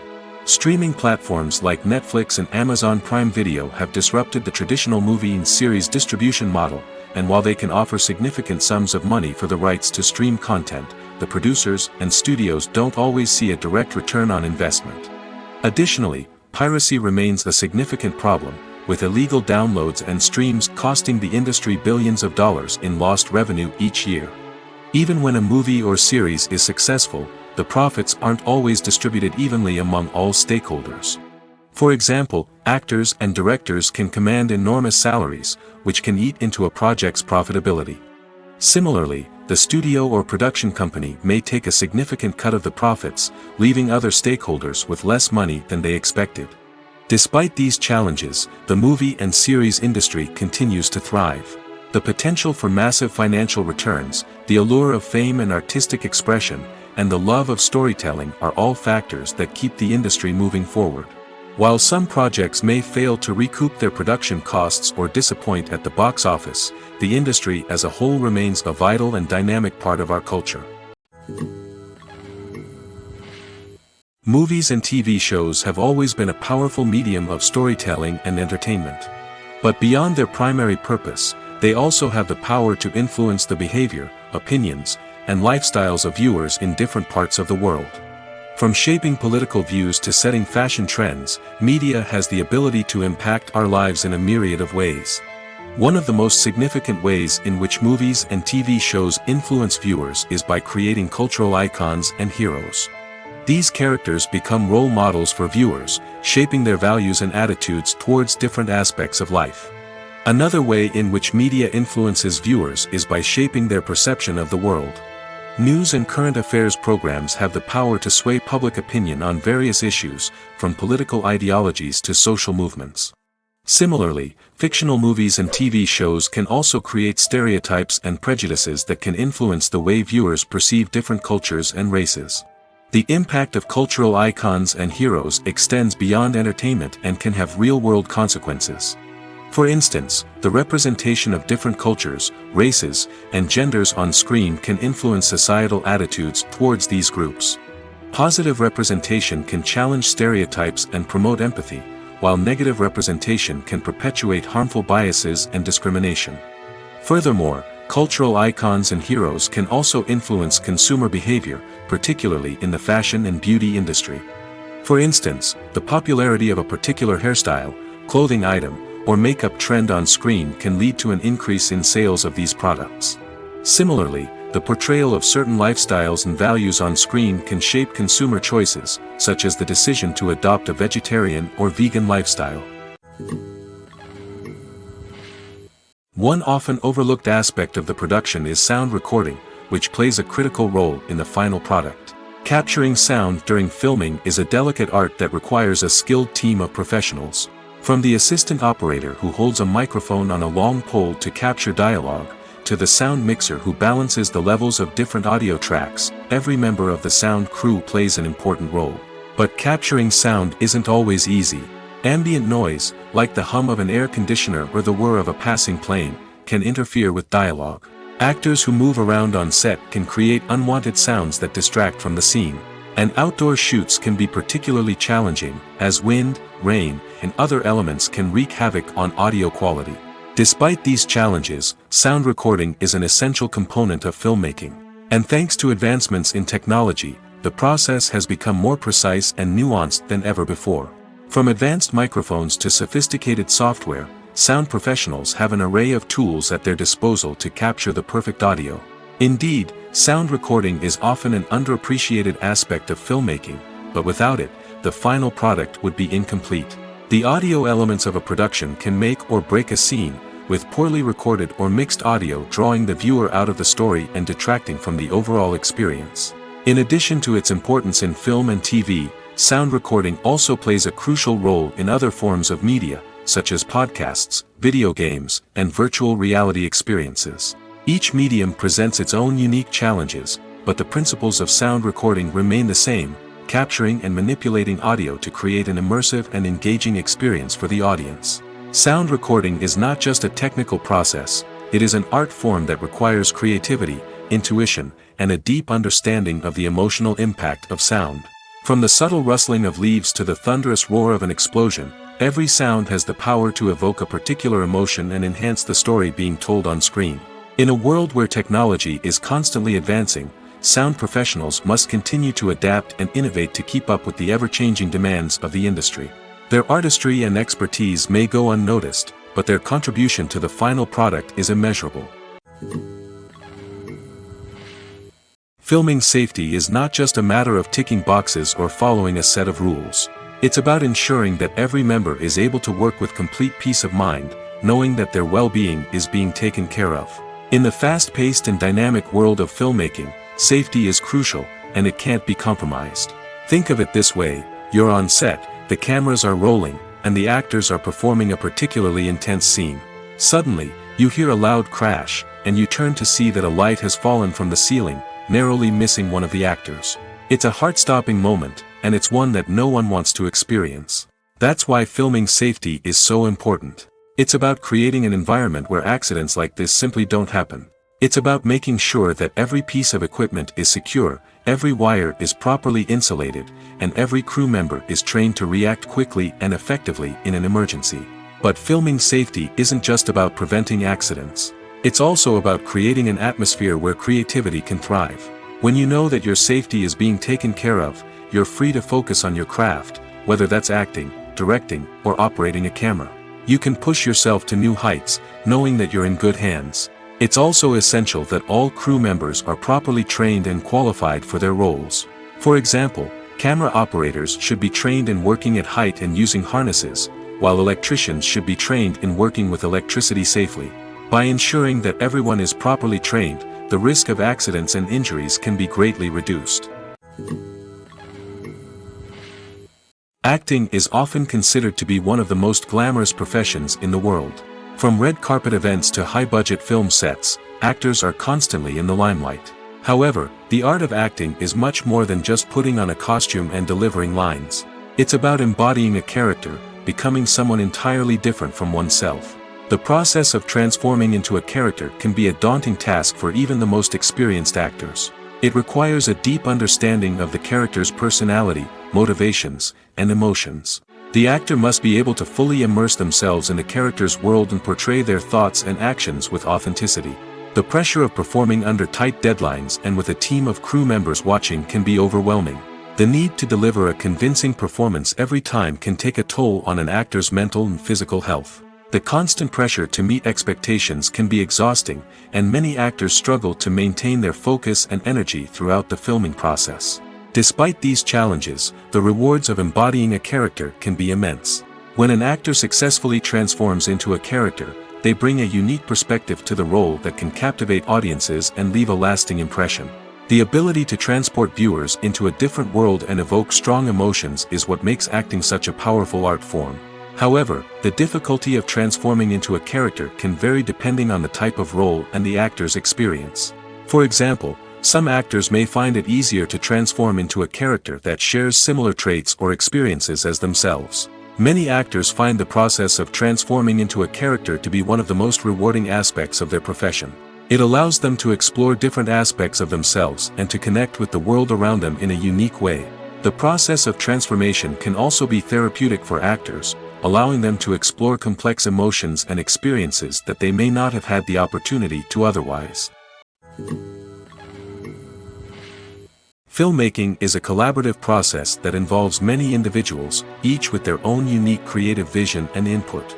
Streaming platforms like Netflix and Amazon Prime Video have disrupted the traditional movie and series distribution model, and while they can offer significant sums of money for the rights to stream content, the producers and studios don't always see a direct return on investment. Additionally, piracy remains a significant problem, with illegal downloads and streams costing the industry billions of dollars in lost revenue each year. Even when a movie or series is successful, the profits aren't always distributed evenly among all stakeholders. For example, actors and directors can command enormous salaries, which can eat into a project's profitability. Similarly, the studio or production company may take a significant cut of the profits, leaving other stakeholders with less money than they expected. Despite these challenges, the movie and series industry continues to thrive. The potential for massive financial returns, the allure of fame and artistic expression, and the love of storytelling are all factors that keep the industry moving forward. While some projects may fail to recoup their production costs or disappoint at the box office, the industry as a whole remains a vital and dynamic part of our culture. Movies and TV shows have always been a powerful medium of storytelling and entertainment. But beyond their primary purpose, they also have the power to influence the behavior, opinions, and lifestyles of viewers in different parts of the world. From shaping political views to setting fashion trends, media has the ability to impact our lives in a myriad of ways. One of the most significant ways in which movies and TV shows influence viewers is by creating cultural icons and heroes. These characters become role models for viewers, shaping their values and attitudes towards different aspects of life. Another way in which media influences viewers is by shaping their perception of the world. News and current affairs programs have the power to sway public opinion on various issues, from political ideologies to social movements. Similarly, fictional movies and TV shows can also create stereotypes and prejudices that can influence the way viewers perceive different cultures and races. The impact of cultural icons and heroes extends beyond entertainment and can have real-world consequences. For instance, the representation of different cultures, races, and genders on screen can influence societal attitudes towards these groups. Positive representation can challenge stereotypes and promote empathy, while negative representation can perpetuate harmful biases and discrimination. Furthermore, cultural icons and heroes can also influence consumer behavior, particularly in the fashion and beauty industry. For instance, the popularity of a particular hairstyle, clothing item, or makeup trend on screen can lead to an increase in sales of these products. Similarly, the portrayal of certain lifestyles and values on screen can shape consumer choices, such as the decision to adopt a vegetarian or vegan lifestyle. One often overlooked aspect of the production is sound recording, which plays a critical role in the final product. Capturing sound during filming is a delicate art that requires a skilled team of professionals. From the assistant operator who holds a microphone on a long pole to capture dialogue, to the sound mixer who balances the levels of different audio tracks, every member of the sound crew plays an important role. But capturing sound isn't always easy. Ambient noise, like the hum of an air conditioner or the whir of a passing plane, can interfere with dialogue. Actors who move around on set can create unwanted sounds that distract from the scene. And outdoor shoots can be particularly challenging, as wind, rain, and other elements can wreak havoc on audio quality. Despite these challenges, sound recording is an essential component of filmmaking. And thanks to advancements in technology, the process has become more precise and nuanced than ever before. From advanced microphones to sophisticated software, sound professionals have an array of tools at their disposal to capture the perfect audio. Indeed, sound recording is often an underappreciated aspect of filmmaking, but without it, the final product would be incomplete. The audio elements of a production can make or break a scene, with poorly recorded or mixed audio drawing the viewer out of the story and detracting from the overall experience. In addition to its importance in film and TV, sound recording also plays a crucial role in other forms of media, such as podcasts, video games, and virtual reality experiences. Each medium presents its own unique challenges, but the principles of sound recording remain the same, capturing and manipulating audio to create an immersive and engaging experience for the audience. Sound recording is not just a technical process, it is an art form that requires creativity, intuition, and a deep understanding of the emotional impact of sound. From the subtle rustling of leaves to the thunderous roar of an explosion, every sound has the power to evoke a particular emotion and enhance the story being told on screen. In a world where technology is constantly advancing, sound professionals must continue to adapt and innovate to keep up with the ever-changing demands of the industry. Their artistry and expertise may go unnoticed, but their contribution to the final product is immeasurable. Filming safety is not just a matter of ticking boxes or following a set of rules. It's about ensuring that every member is able to work with complete peace of mind, knowing that their well-being is being taken care of. In the fast-paced and dynamic world of filmmaking, safety is crucial, and it can't be compromised. Think of it this way: you're on set, the cameras are rolling, and the actors are performing a particularly intense scene. Suddenly, you hear a loud crash, and you turn to see that a light has fallen from the ceiling, narrowly missing one of the actors. It's a heart-stopping moment, and it's one that no one wants to experience. That's why filming safety is so important. It's about creating an environment where accidents like this simply don't happen. It's about making sure that every piece of equipment is secure, every wire is properly insulated, and every crew member is trained to react quickly and effectively in an emergency. But filming safety isn't just about preventing accidents. It's also about creating an atmosphere where creativity can thrive. When you know that your safety is being taken care of, you're free to focus on your craft, whether that's acting, directing, or operating a camera. You can push yourself to new heights, knowing that you're in good hands. It's also essential that all crew members are properly trained and qualified for their roles. For example, camera operators should be trained in working at height and using harnesses, while electricians should be trained in working with electricity safely. By ensuring that everyone is properly trained, the risk of accidents and injuries can be greatly reduced. Acting is often considered to be one of the most glamorous professions in the world. From red carpet events to high-budget film sets, actors are constantly in the limelight. However, the art of acting is much more than just putting on a costume and delivering lines. It's about embodying a character, becoming someone entirely different from oneself. The process of transforming into a character can be a daunting task for even the most experienced actors. It requires a deep understanding of the character's personality, motivations, and emotions. The actor must be able to fully immerse themselves in the character's world and portray their thoughts and actions with authenticity. The pressure of performing under tight deadlines and with a team of crew members watching can be overwhelming. The need to deliver a convincing performance every time can take a toll on an actor's mental and physical health. The constant pressure to meet expectations can be exhausting, and many actors struggle to maintain their focus and energy throughout the filming process. Despite these challenges, the rewards of embodying a character can be immense. When an actor successfully transforms into a character, they bring a unique perspective to the role that can captivate audiences and leave a lasting impression. The ability to transport viewers into a different world and evoke strong emotions is what makes acting such a powerful art form. However, the difficulty of transforming into a character can vary depending on the type of role and the actor's experience. For example, some actors may find it easier to transform into a character that shares similar traits or experiences as themselves. Many actors find the process of transforming into a character to be one of the most rewarding aspects of their profession. It allows them to explore different aspects of themselves and to connect with the world around them in a unique way. The process of transformation can also be therapeutic for actors, allowing them to explore complex emotions and experiences that they may not have had the opportunity to otherwise. Filmmaking is a collaborative process that involves many individuals, each with their own unique creative vision and input.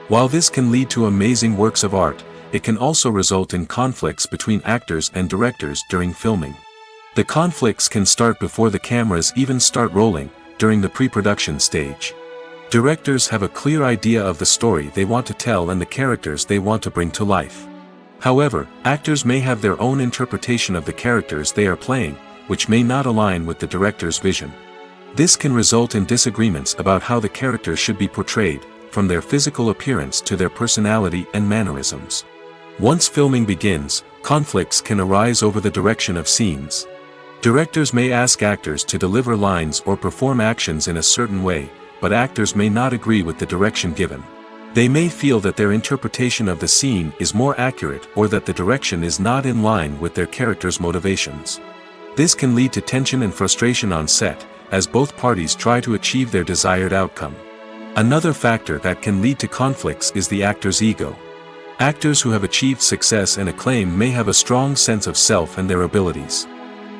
While this can lead to amazing works of art, it can also result in conflicts between actors and directors during filming. The conflicts can start before the cameras even start rolling, during the pre-production stage. Directors have a clear idea of the story they want to tell and the characters they want to bring to life. However, actors may have their own interpretation of the characters they are playing, which may not align with the director's vision. This can result in disagreements about how the characters should be portrayed, from their physical appearance to their personality and mannerisms. Once filming begins, conflicts can arise over the direction of scenes. Directors may ask actors to deliver lines or perform actions in a certain way, but actors may not agree with the direction given. They may feel that their interpretation of the scene is more accurate or that the direction is not in line with their character's motivations. This can lead to tension and frustration on set, as both parties try to achieve their desired outcome. Another factor that can lead to conflicts is the actor's ego. Actors who have achieved success and acclaim may have a strong sense of self and their abilities.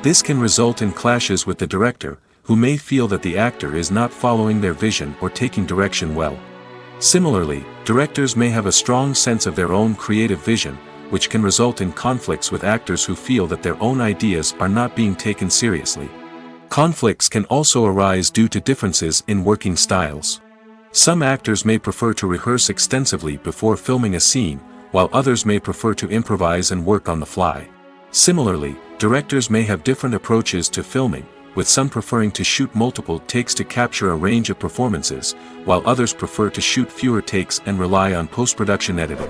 This can result in clashes with the director, who may feel that the actor is not following their vision or taking direction well. Similarly, directors may have a strong sense of their own creative vision, which can result in conflicts with actors who feel that their own ideas are not being taken seriously. Conflicts can also arise due to differences in working styles. Some actors may prefer to rehearse extensively before filming a scene, while others may prefer to improvise and work on the fly. Similarly, directors may have different approaches to filming, with some preferring to shoot multiple takes to capture a range of performances, while others prefer to shoot fewer takes and rely on post-production editing.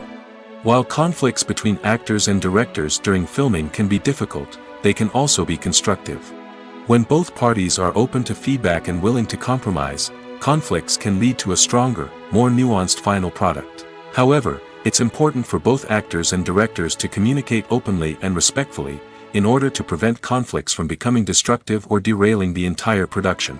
While conflicts between actors and directors during filming can be difficult, they can also be constructive. When both parties are open to feedback and willing to compromise, conflicts can lead to a stronger, more nuanced final product. However, it's important for both actors and directors to communicate openly and respectfully, in order to prevent conflicts from becoming destructive or derailing the entire production.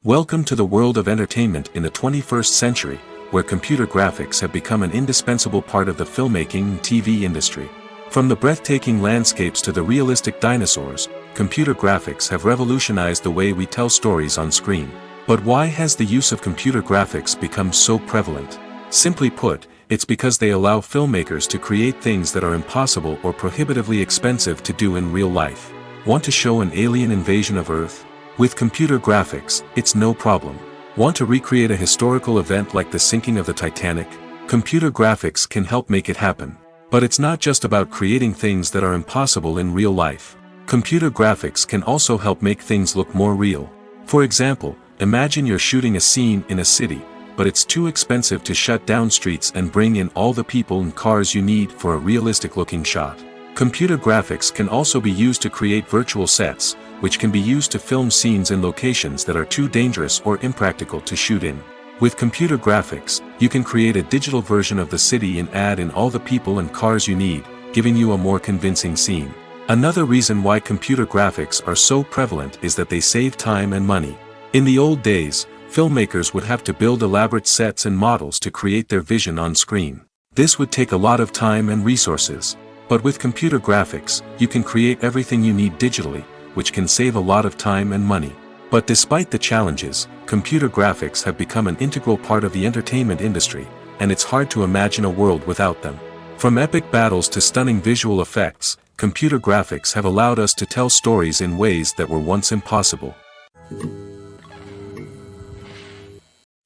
Welcome to the world of entertainment in the 21st century, where computer graphics have become an indispensable part of the filmmaking and TV industry. From the breathtaking landscapes to the realistic dinosaurs, computer graphics have revolutionized the way we tell stories on screen. But why has the use of computer graphics become so prevalent? Simply put, it's because they allow filmmakers to create things that are impossible or prohibitively expensive to do in real life. Want to show an alien invasion of Earth? With computer graphics, it's no problem. Want to recreate a historical event like the sinking of the Titanic? Computer graphics can help make it happen. But it's not just about creating things that are impossible in real life. Computer graphics can also help make things look more real. For example, imagine you're shooting a scene in a city, but it's too expensive to shut down streets and bring in all the people and cars you need for a realistic-looking shot. Computer graphics can also be used to create virtual sets, which can be used to film scenes in locations that are too dangerous or impractical to shoot in. With computer graphics, you can create a digital version of the city and add in all the people and cars you need, giving you a more convincing scene. Another reason why computer graphics are so prevalent is that they save time and money. In the old days, filmmakers would have to build elaborate sets and models to create their vision on screen. This would take a lot of time and resources. But with computer graphics, you can create everything you need digitally, which can save a lot of time and money. But despite the challenges, computer graphics have become an integral part of the entertainment industry, and it's hard to imagine a world without them. From epic battles to stunning visual effects, computer graphics have allowed us to tell stories in ways that were once impossible.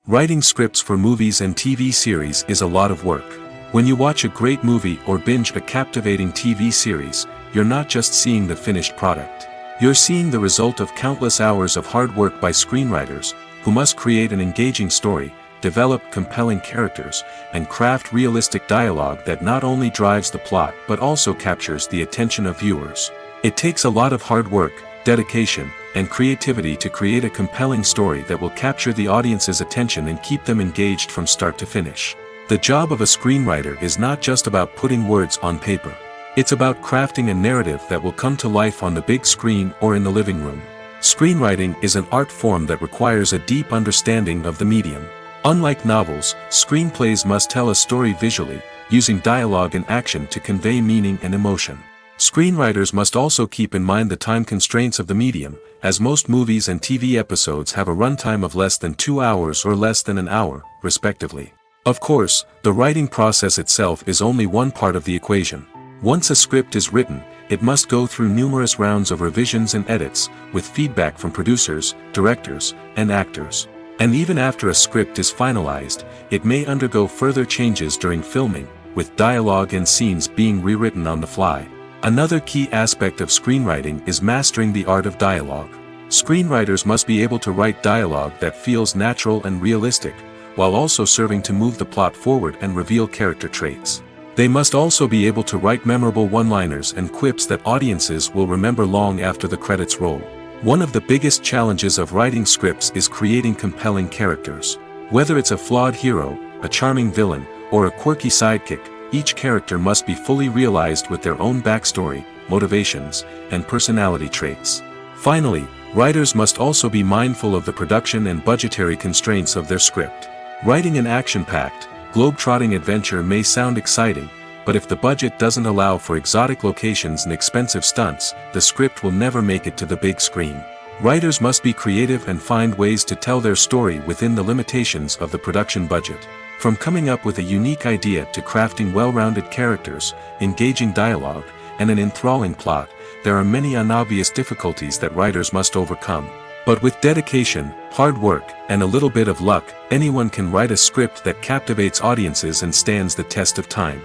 Writing scripts for movies and TV series is a lot of work. When you watch a great movie or binge a captivating TV series, you're not just seeing the finished product. You're seeing the result of countless hours of hard work by screenwriters, who must create an engaging story, develop compelling characters, and craft realistic dialogue that not only drives the plot but also captures the attention of viewers. It takes a lot of hard work, dedication, and creativity to create a compelling story that will capture the audience's attention and keep them engaged from start to finish. The job of a screenwriter is not just about putting words on paper. It's about crafting a narrative that will come to life on the big screen or in the living room. Screenwriting is an art form that requires a deep understanding of the medium. Unlike novels, screenplays must tell a story visually, using dialogue and action to convey meaning and emotion. Screenwriters must also keep in mind the time constraints of the medium, as most movies and TV episodes have a runtime of less than 2 hours or less than an hour, respectively. Of course, the writing process itself is only one part of the equation. Once a script is written, it must go through numerous rounds of revisions and edits, with feedback from producers, directors, and actors. And even after a script is finalized, it may undergo further changes during filming, with dialogue and scenes being rewritten on the fly. Another key aspect of screenwriting is mastering the art of dialogue. Screenwriters must be able to write dialogue that feels natural and realistic, while also serving to move the plot forward and reveal character traits. They must also be able to write memorable one-liners and quips that audiences will remember long after the credits roll. One of the biggest challenges of writing scripts is creating compelling characters. Whether it's a flawed hero, a charming villain, or a quirky sidekick, each character must be fully realized with their own backstory, motivations, and personality traits. Finally, writers must also be mindful of the production and budgetary constraints of their script. Writing an action-packed, globe-trotting adventure may sound exciting, but if the budget doesn't allow for exotic locations and expensive stunts, the script will never make it to the big screen. Writers must be creative and find ways to tell their story within the limitations of the production budget. From coming up with a unique idea to crafting well-rounded characters, engaging dialogue, and an enthralling plot, there are many unobvious difficulties that writers must overcome. But with dedication, hard work, and a little bit of luck, anyone can write a script that captivates audiences and stands the test of time.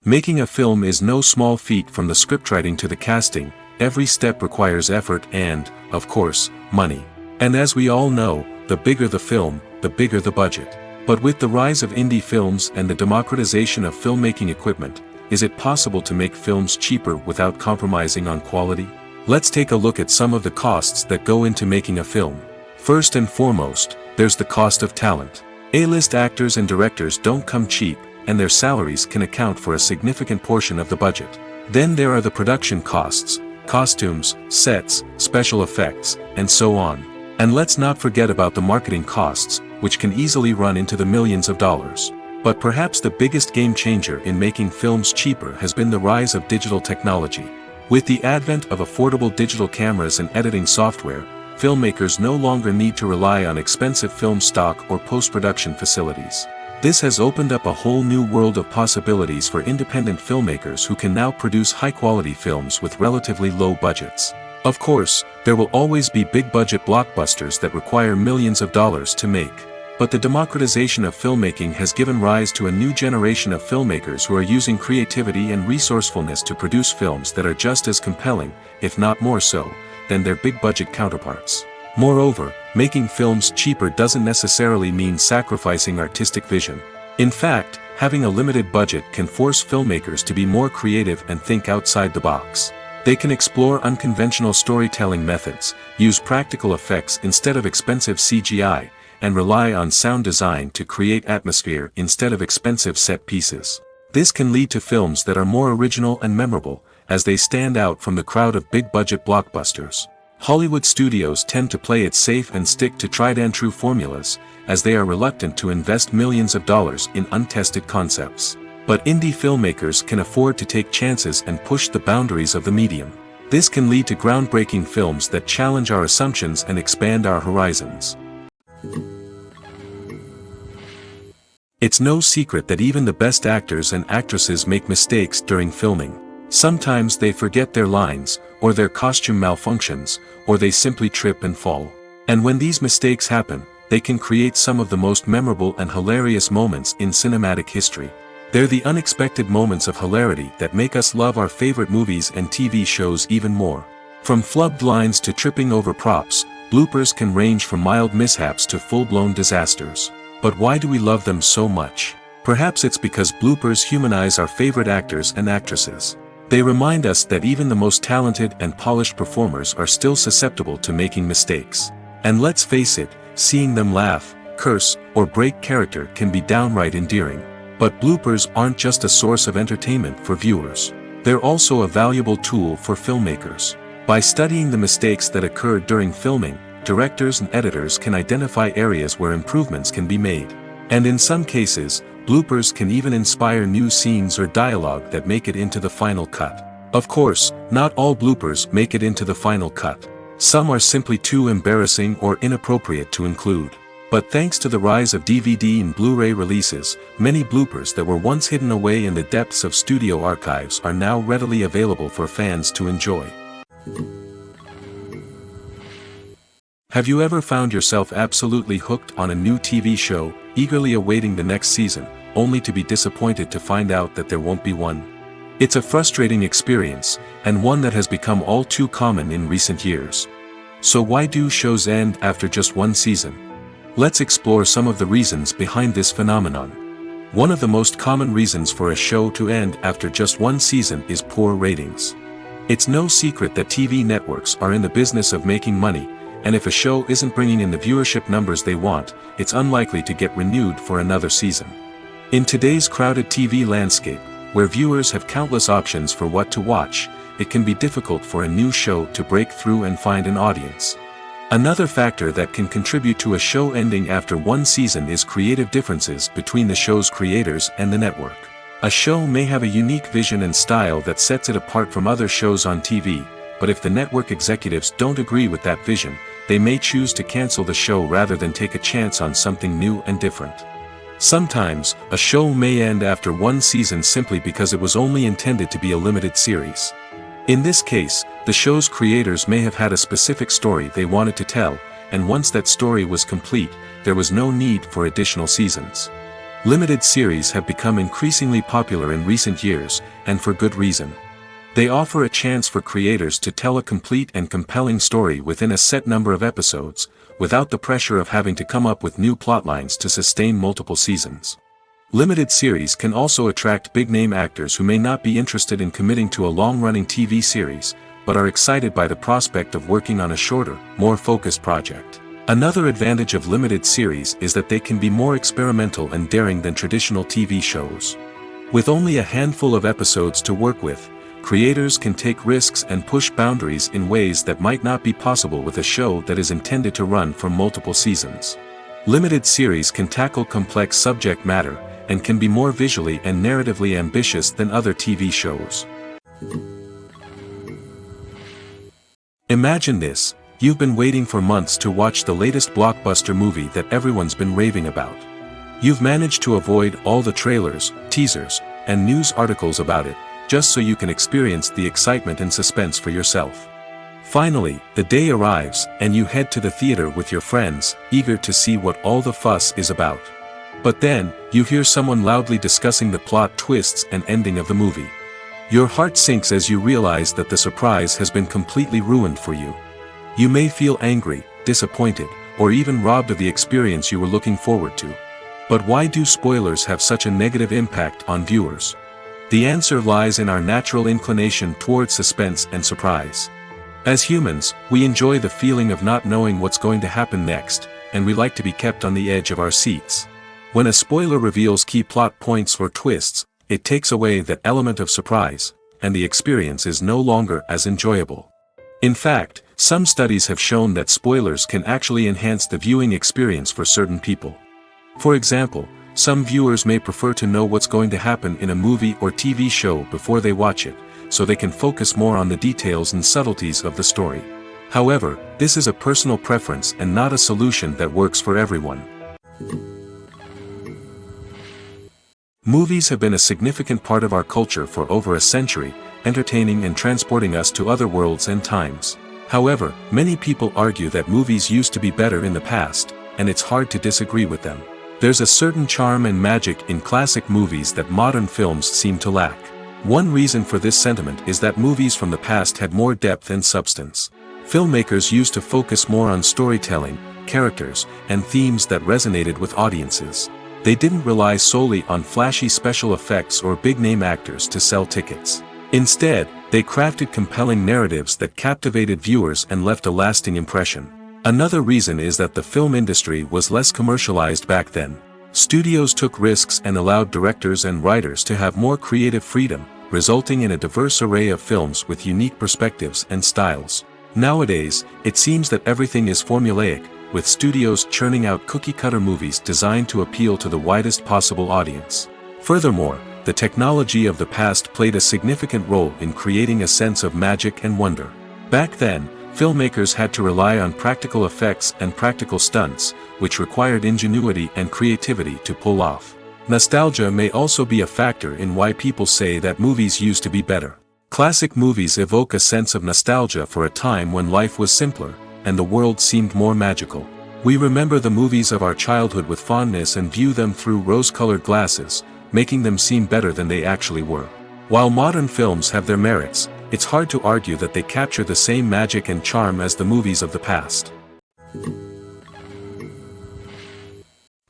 Making a film is no small feat. From the scriptwriting to the casting, every step requires effort and, of course, money. And as we all know, the bigger the film, the bigger the budget. But with the rise of indie films and the democratization of filmmaking equipment, is it possible to make films cheaper without compromising on quality? Let's take a look at some of the costs that go into making a film. First and foremost, there's the cost of talent. A-list actors and directors don't come cheap, and their salaries can account for a significant portion of the budget. Then there are the production costs, costumes, sets, special effects, and so on. And let's not forget about the marketing costs, which can easily run into the millions of dollars. But perhaps the biggest game changer in making films cheaper has been the rise of digital technology. With the advent of affordable digital cameras and editing software, filmmakers no longer need to rely on expensive film stock or post-production facilities. This has opened up a whole new world of possibilities for independent filmmakers who can now produce high-quality films with relatively low budgets. Of course, there will always be big-budget blockbusters that require millions of dollars to make. But the democratization of filmmaking has given rise to a new generation of filmmakers who are using creativity and resourcefulness to produce films that are just as compelling, if not more so, than their big-budget counterparts. Moreover, making films cheaper doesn't necessarily mean sacrificing artistic vision. In fact, having a limited budget can force filmmakers to be more creative and think outside the box. They can explore unconventional storytelling methods, use practical effects instead of expensive CGI, and rely on sound design to create atmosphere instead of expensive set pieces. This can lead to films that are more original and memorable, as they stand out from the crowd of big-budget blockbusters. Hollywood studios tend to play it safe and stick to tried-and-true formulas, as they are reluctant to invest millions of dollars in untested concepts. But indie filmmakers can afford to take chances and push the boundaries of the medium. This can lead to groundbreaking films that challenge our assumptions and expand our horizons. It's no secret that even the best actors and actresses make mistakes during filming. Sometimes they forget their lines, or their costume malfunctions, or they simply trip and fall. And when these mistakes happen, they can create some of the most memorable and hilarious moments in cinematic history. They're the unexpected moments of hilarity that make us love our favorite movies and TV shows even more. From flubbed lines to tripping over props, bloopers can range from mild mishaps to full-blown disasters. But why do we love them so much? Perhaps it's because bloopers humanize our favorite actors and actresses. They remind us that even the most talented and polished performers are still susceptible to making mistakes. And let's face it, seeing them laugh, curse, or break character can be downright endearing. But bloopers aren't just a source of entertainment for viewers. They're also a valuable tool for filmmakers. By studying the mistakes that occurred during filming, directors and editors can identify areas where improvements can be made. And in some cases, bloopers can even inspire new scenes or dialogue that make it into the final cut. Of course, not all bloopers make it into the final cut. Some are simply too embarrassing or inappropriate to include. But thanks to the rise of DVD and Blu-ray releases, many bloopers that were once hidden away in the depths of studio archives are now readily available for fans to enjoy. Have you ever found yourself absolutely hooked on a new TV show, eagerly awaiting the next season, only to be disappointed to find out that there won't be one? It's a frustrating experience, and one that has become all too common in recent years. So why do shows end after just one season? Let's explore some of the reasons behind this phenomenon. One of the most common reasons for a show to end after just one season is poor ratings. It's no secret that TV networks are in the business of making money, and if a show isn't bringing in the viewership numbers they want, it's unlikely to get renewed for another season. In today's crowded TV landscape, where viewers have countless options for what to watch, it can be difficult for a new show to break through and find an audience. Another factor that can contribute to a show ending after one season is creative differences between the show's creators and the network. A show may have a unique vision and style that sets it apart from other shows on TV, but if the network executives don't agree with that vision, they may choose to cancel the show rather than take a chance on something new and different. Sometimes, a show may end after one season simply because it was only intended to be a limited series. In this case, the show's creators may have had a specific story they wanted to tell, and once that story was complete, there was no need for additional seasons. Limited series have become increasingly popular in recent years, and for good reason. They offer a chance for creators to tell a complete and compelling story within a set number of episodes, without the pressure of having to come up with new plotlines to sustain multiple seasons. Limited series can also attract big-name actors who may not be interested in committing to a long-running TV series, but are excited by the prospect of working on a shorter, more focused project. Another advantage of limited series is that they can be more experimental and daring than traditional TV shows. With only a handful of episodes to work with, creators can take risks and push boundaries in ways that might not be possible with a show that is intended to run for multiple seasons. Limited series can tackle complex subject matter, and can be more visually and narratively ambitious than other TV shows. Imagine this: you've been waiting for months to watch the latest blockbuster movie that everyone's been raving about. You've managed to avoid all the trailers, teasers, and news articles about it, just so you can experience the excitement and suspense for yourself. Finally, the day arrives, and you head to the theater with your friends, eager to see what all the fuss is about. But then, you hear someone loudly discussing the plot twists and ending of the movie. Your heart sinks as you realize that the surprise has been completely ruined for you. You may feel angry, disappointed, or even robbed of the experience you were looking forward to. But why do spoilers have such a negative impact on viewers? The answer lies in our natural inclination toward suspense and surprise. As humans, we enjoy the feeling of not knowing what's going to happen next, and we like to be kept on the edge of our seats. When a spoiler reveals key plot points or twists, it takes away that element of surprise, and the experience is no longer as enjoyable. In fact, some studies have shown that spoilers can actually enhance the viewing experience for certain people. For example, some viewers may prefer to know what's going to happen in a movie or TV show before they watch it, so they can focus more on the details and subtleties of the story. However, this is a personal preference and not a solution that works for everyone. Movies have been a significant part of our culture for over a century, entertaining and transporting us to other worlds and times. However, many people argue that movies used to be better in the past, and it's hard to disagree with them. There's a certain charm and magic in classic movies that modern films seem to lack. One reason for this sentiment is that movies from the past had more depth and substance. Filmmakers used to focus more on storytelling, characters, and themes that resonated with audiences. They didn't rely solely on flashy special effects or big-name actors to sell tickets. Instead, they crafted compelling narratives that captivated viewers and left a lasting impression. Another reason is that the film industry was less commercialized back then. Studios took risks and allowed directors and writers to have more creative freedom, resulting in a diverse array of films with unique perspectives and styles. Nowadays, it seems that everything is formulaic, with studios churning out cookie-cutter movies designed to appeal to the widest possible audience. Furthermore, the technology of the past played a significant role in creating a sense of magic and wonder. Back then, filmmakers had to rely on practical effects and practical stunts, which required ingenuity and creativity to pull off. Nostalgia may also be a factor in why people say that movies used to be better. Classic movies evoke a sense of nostalgia for a time when life was simpler, and the world seemed more magical. We remember the movies of our childhood with fondness and view them through rose-colored glasses, making them seem better than they actually were. While modern films have their merits, it's hard to argue that they capture the same magic and charm as the movies of the past.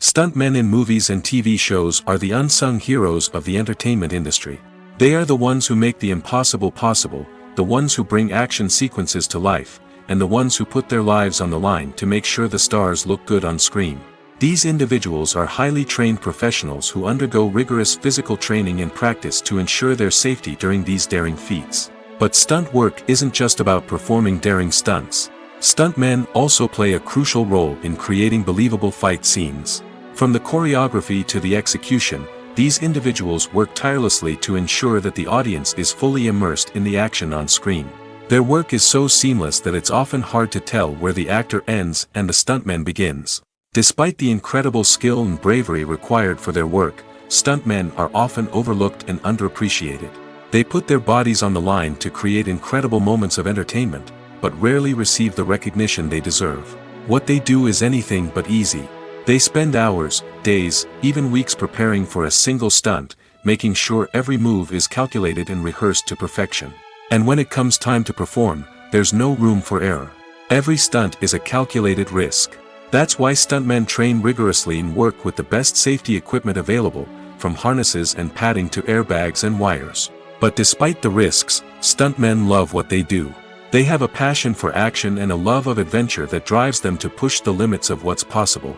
Stuntmen in movies and TV shows are the unsung heroes of the entertainment industry. They are the ones who make the impossible possible, the ones who bring action sequences to life, and the ones who put their lives on the line to make sure the stars look good on screen. These individuals are highly trained professionals who undergo rigorous physical training and practice to ensure their safety during these daring feats. But stunt work isn't just about performing daring stunts. Stuntmen also play a crucial role in creating believable fight scenes. From the choreography to the execution, these individuals work tirelessly to ensure that the audience is fully immersed in the action on screen. Their work is so seamless that it's often hard to tell where the actor ends and the stuntman begins. Despite the incredible skill and bravery required for their work, stuntmen are often overlooked and underappreciated. They put their bodies on the line to create incredible moments of entertainment, but rarely receive the recognition they deserve. What they do is anything but easy. They spend hours, days, even weeks preparing for a single stunt, making sure every move is calculated and rehearsed to perfection. And when it comes time to perform, there's no room for error. Every stunt is a calculated risk. That's why stuntmen train rigorously and work with the best safety equipment available, from harnesses and padding to airbags and wires. But despite the risks, stuntmen love what they do. They have a passion for action and a love of adventure that drives them to push the limits of what's possible.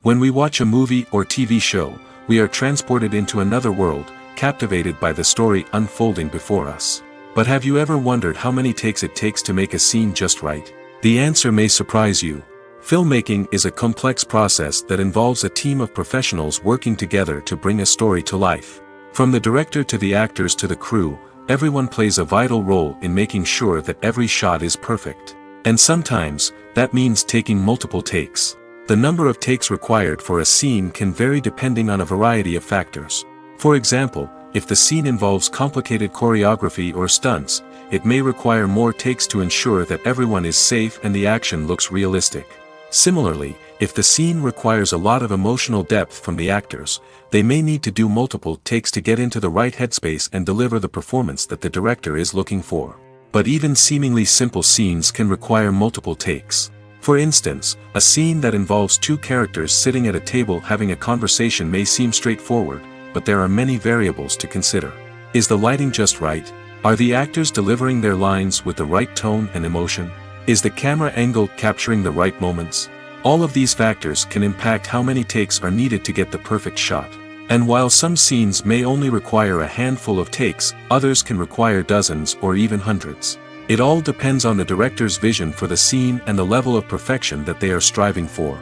When we watch a movie or TV show, we are transported into another world, captivated by the story unfolding before us. But have you ever wondered how many takes it takes to make a scene just right? The answer may surprise you. Filmmaking is a complex process that involves a team of professionals working together to bring a story to life. From the director to the actors to the crew, everyone plays a vital role in making sure that every shot is perfect. And sometimes, that means taking multiple takes. The number of takes required for a scene can vary depending on a variety of factors. For example, if the scene involves complicated choreography or stunts, it may require more takes to ensure that everyone is safe and the action looks realistic. Similarly, if the scene requires a lot of emotional depth from the actors, they may need to do multiple takes to get into the right headspace and deliver the performance that the director is looking for. But even seemingly simple scenes can require multiple takes. For instance, a scene that involves two characters sitting at a table having a conversation may seem straightforward, but there are many variables to consider. Is the lighting just right? Are the actors delivering their lines with the right tone and emotion? Is the camera angle capturing the right moments? All of these factors can impact how many takes are needed to get the perfect shot. And while some scenes may only require a handful of takes, others can require dozens or even hundreds. It all depends on the director's vision for the scene and the level of perfection that they are striving for.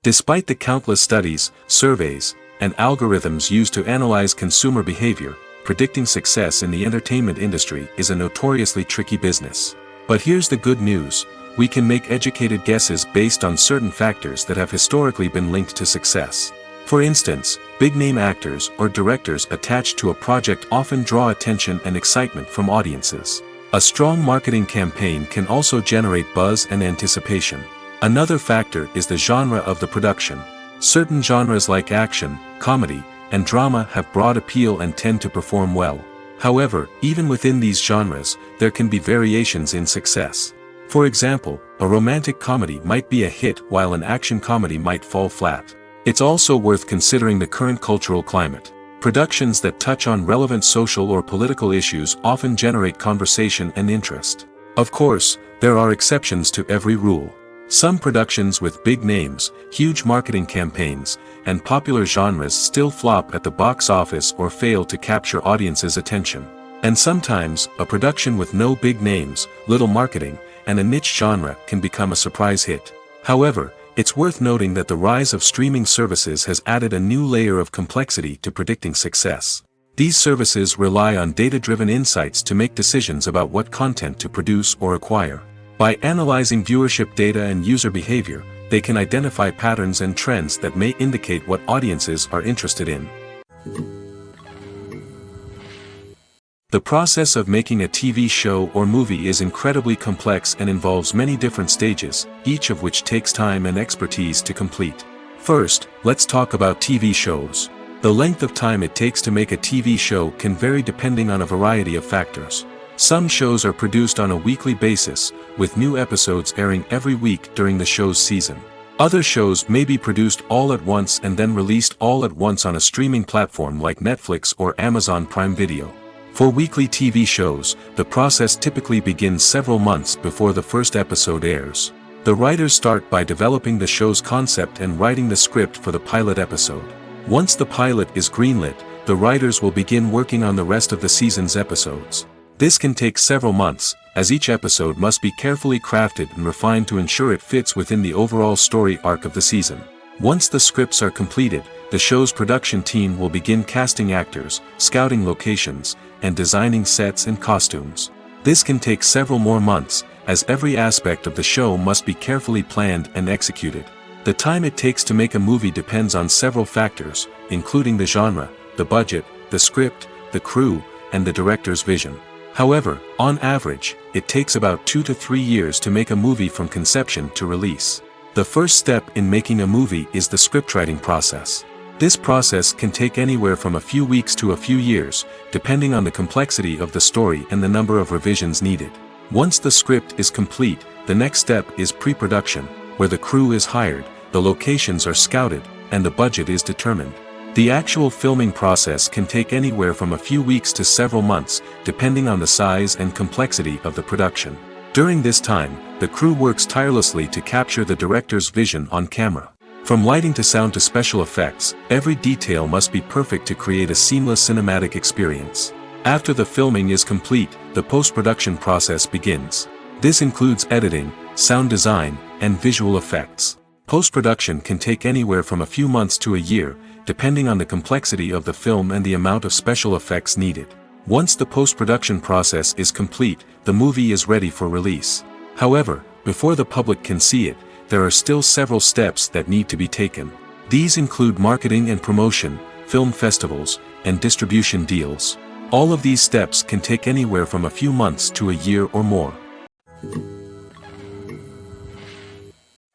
Despite the countless studies, surveys, and algorithms used to analyze consumer behavior, predicting success in the entertainment industry is a notoriously tricky business. But here's the good news: we can make educated guesses based on certain factors that have historically been linked to success. For instance, big-name actors or directors attached to a project often draw attention and excitement from audiences. A strong marketing campaign can also generate buzz and anticipation. Another factor is the genre of the production. Certain genres like action, comedy, and drama have broad appeal and tend to perform well. However, even within these genres, there can be variations in success. For example, a romantic comedy might be a hit while an action comedy might fall flat. It's also worth considering the current cultural climate. Productions that touch on relevant social or political issues often generate conversation and interest. Of course, there are exceptions to every rule. Some productions with big names, huge marketing campaigns, and popular genres still flop at the box office or fail to capture audiences' attention. And sometimes, a production with no big names, little marketing, and a niche genre can become a surprise hit. However, it's worth noting that the rise of streaming services has added a new layer of complexity to predicting success. These services rely on data-driven insights to make decisions about what content to produce or acquire. By analyzing viewership data and user behavior, they can identify patterns and trends that may indicate what audiences are interested in. The process of making a TV show or movie is incredibly complex and involves many different stages, each of which takes time and expertise to complete. First, let's talk about TV shows. The length of time it takes to make a TV show can vary depending on a variety of factors. Some shows are produced on a weekly basis, with new episodes airing every week during the show's season. Other shows may be produced all at once and then released all at once on a streaming platform like Netflix or Amazon Prime Video. For weekly TV shows, the process typically begins several months before the first episode airs. The writers start by developing the show's concept and writing the script for the pilot episode. Once the pilot is greenlit, the writers will begin working on the rest of the season's episodes. This can take several months, as each episode must be carefully crafted and refined to ensure it fits within the overall story arc of the season. Once the scripts are completed, the show's production team will begin casting actors, scouting locations, and designing sets and costumes. This can take several more months, as every aspect of the show must be carefully planned and executed. The time it takes to make a movie depends on several factors, including the genre, the budget, the script, the crew, and the director's vision. However, on average, it takes about 2 to 3 years to make a movie from conception to release. The first step in making a movie is the scriptwriting process. This process can take anywhere from a few weeks to a few years, depending on the complexity of the story and the number of revisions needed. Once the script is complete, the next step is pre-production, where the crew is hired, the locations are scouted, and the budget is determined. The actual filming process can take anywhere from a few weeks to several months, depending on the size and complexity of the production. During this time, the crew works tirelessly to capture the director's vision on camera. From lighting to sound to special effects, every detail must be perfect to create a seamless cinematic experience. After the filming is complete, the post-production process begins. This includes editing, sound design, and visual effects. Post-production can take anywhere from a few months to a year, depending on the complexity of the film and the amount of special effects needed. Once the post-production process is complete, the movie is ready for release. However, before the public can see it, there are still several steps that need to be taken. These include marketing and promotion, film festivals, and distribution deals. All of these steps can take anywhere from a few months to a year or more.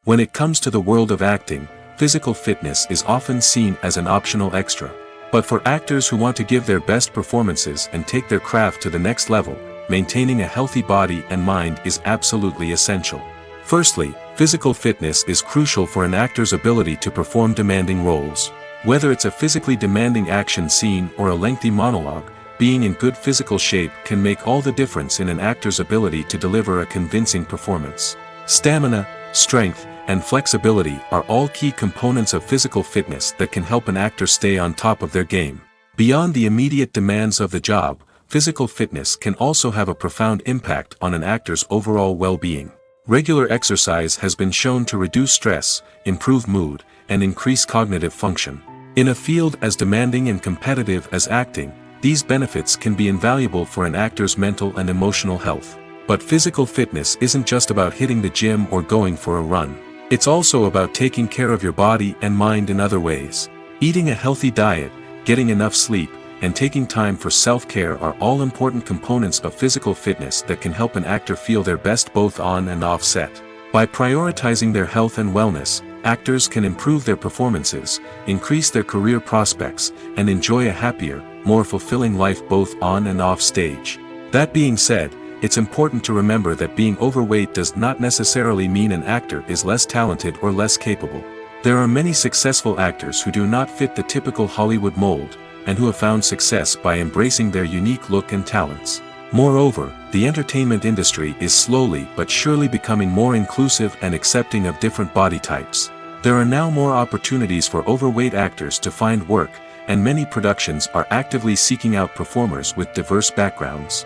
When it comes to the world of acting, physical fitness is often seen as an optional extra. But for actors who want to give their best performances and take their craft to the next level, maintaining a healthy body and mind is absolutely essential. Firstly, physical fitness is crucial for an actor's ability to perform demanding roles. Whether it's a physically demanding action scene or a lengthy monologue, being in good physical shape can make all the difference in an actor's ability to deliver a convincing performance. Stamina, strength, and flexibility are all key components of physical fitness that can help an actor stay on top of their game. Beyond the immediate demands of the job, physical fitness can also have a profound impact on an actor's overall well-being. Regular exercise has been shown to reduce stress, improve mood, and increase cognitive function. In a field as demanding and competitive as acting, these benefits can be invaluable for an actor's mental and emotional health. But physical fitness isn't just about hitting the gym or going for a run. It's also about taking care of your body and mind in other ways. Eating a healthy diet, getting enough sleep, and taking time for self-care are all important components of physical fitness that can help an actor feel their best both on and off set. By prioritizing their health and wellness, actors can improve their performances, increase their career prospects, and enjoy a happier, more fulfilling life both on and off stage. That being said, it's important to remember that being overweight does not necessarily mean an actor is less talented or less capable. There are many successful actors who do not fit the typical Hollywood mold, and who have found success by embracing their unique look and talents. Moreover, the entertainment industry is slowly but surely becoming more inclusive and accepting of different body types. There are now more opportunities for overweight actors to find work, and many productions are actively seeking out performers with diverse backgrounds.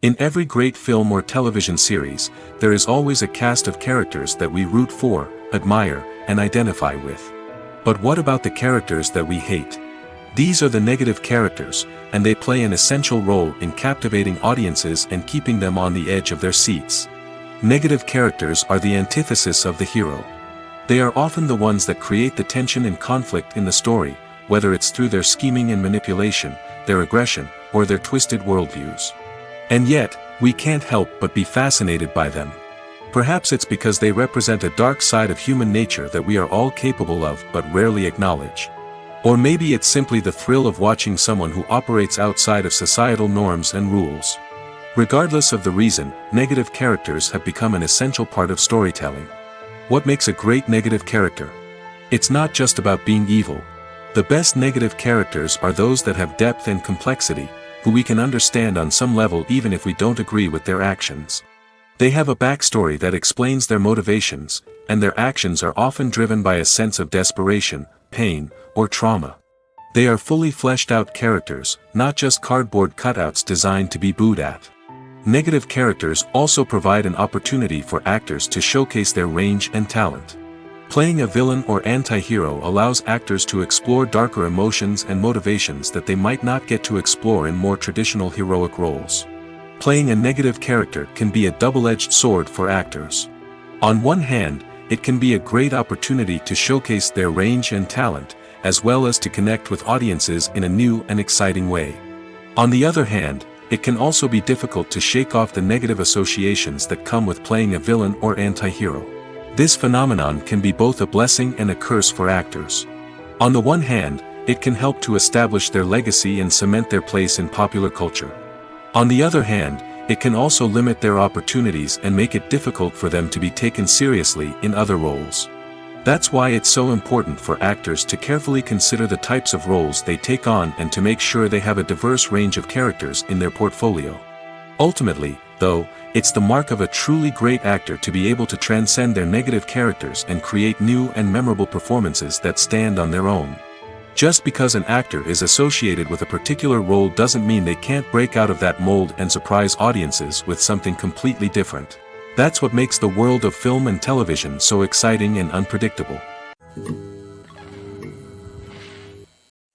In every great film or television series, there is always a cast of characters that we root for, admire, and identify with. But what about the characters that we hate? These are the negative characters, and they play an essential role in captivating audiences and keeping them on the edge of their seats. Negative characters are the antithesis of the hero. They are often the ones that create the tension and conflict in the story, whether it's through their scheming and manipulation, their aggression, or their twisted worldviews. And yet, we can't help but be fascinated by them. Perhaps it's because they represent a dark side of human nature that we are all capable of but rarely acknowledge. Or maybe it's simply the thrill of watching someone who operates outside of societal norms and rules. Regardless of the reason, negative characters have become an essential part of storytelling. What makes a great negative character? It's not just about being evil. The best negative characters are those that have depth and complexity, who we can understand on some level even if we don't agree with their actions. They have a backstory that explains their motivations, and their actions are often driven by a sense of desperation, pain, or trauma. They are fully fleshed out characters, not just cardboard cutouts designed to be booed at. Negative characters also provide an opportunity for actors to showcase their range and talent. Playing a villain or anti-hero allows actors to explore darker emotions and motivations that they might not get to explore in more traditional heroic roles. Playing a negative character can be a double-edged sword for actors. On one hand, it can be a great opportunity to showcase their range and talent, as well as to connect with audiences in a new and exciting way. On the other hand, it can also be difficult to shake off the negative associations that come with playing a villain or anti-hero. This phenomenon can be both a blessing and a curse for actors. On the one hand, it can help to establish their legacy and cement their place in popular culture. On the other hand, it can also limit their opportunities and make it difficult for them to be taken seriously in other roles. That's why it's so important for actors to carefully consider the types of roles they take on and to make sure they have a diverse range of characters in their portfolio. Ultimately, though, it's the mark of a truly great actor to be able to transcend their negative characters and create new and memorable performances that stand on their own. Just because an actor is associated with a particular role doesn't mean they can't break out of that mold and surprise audiences with something completely different. That's what makes the world of film and television so exciting and unpredictable.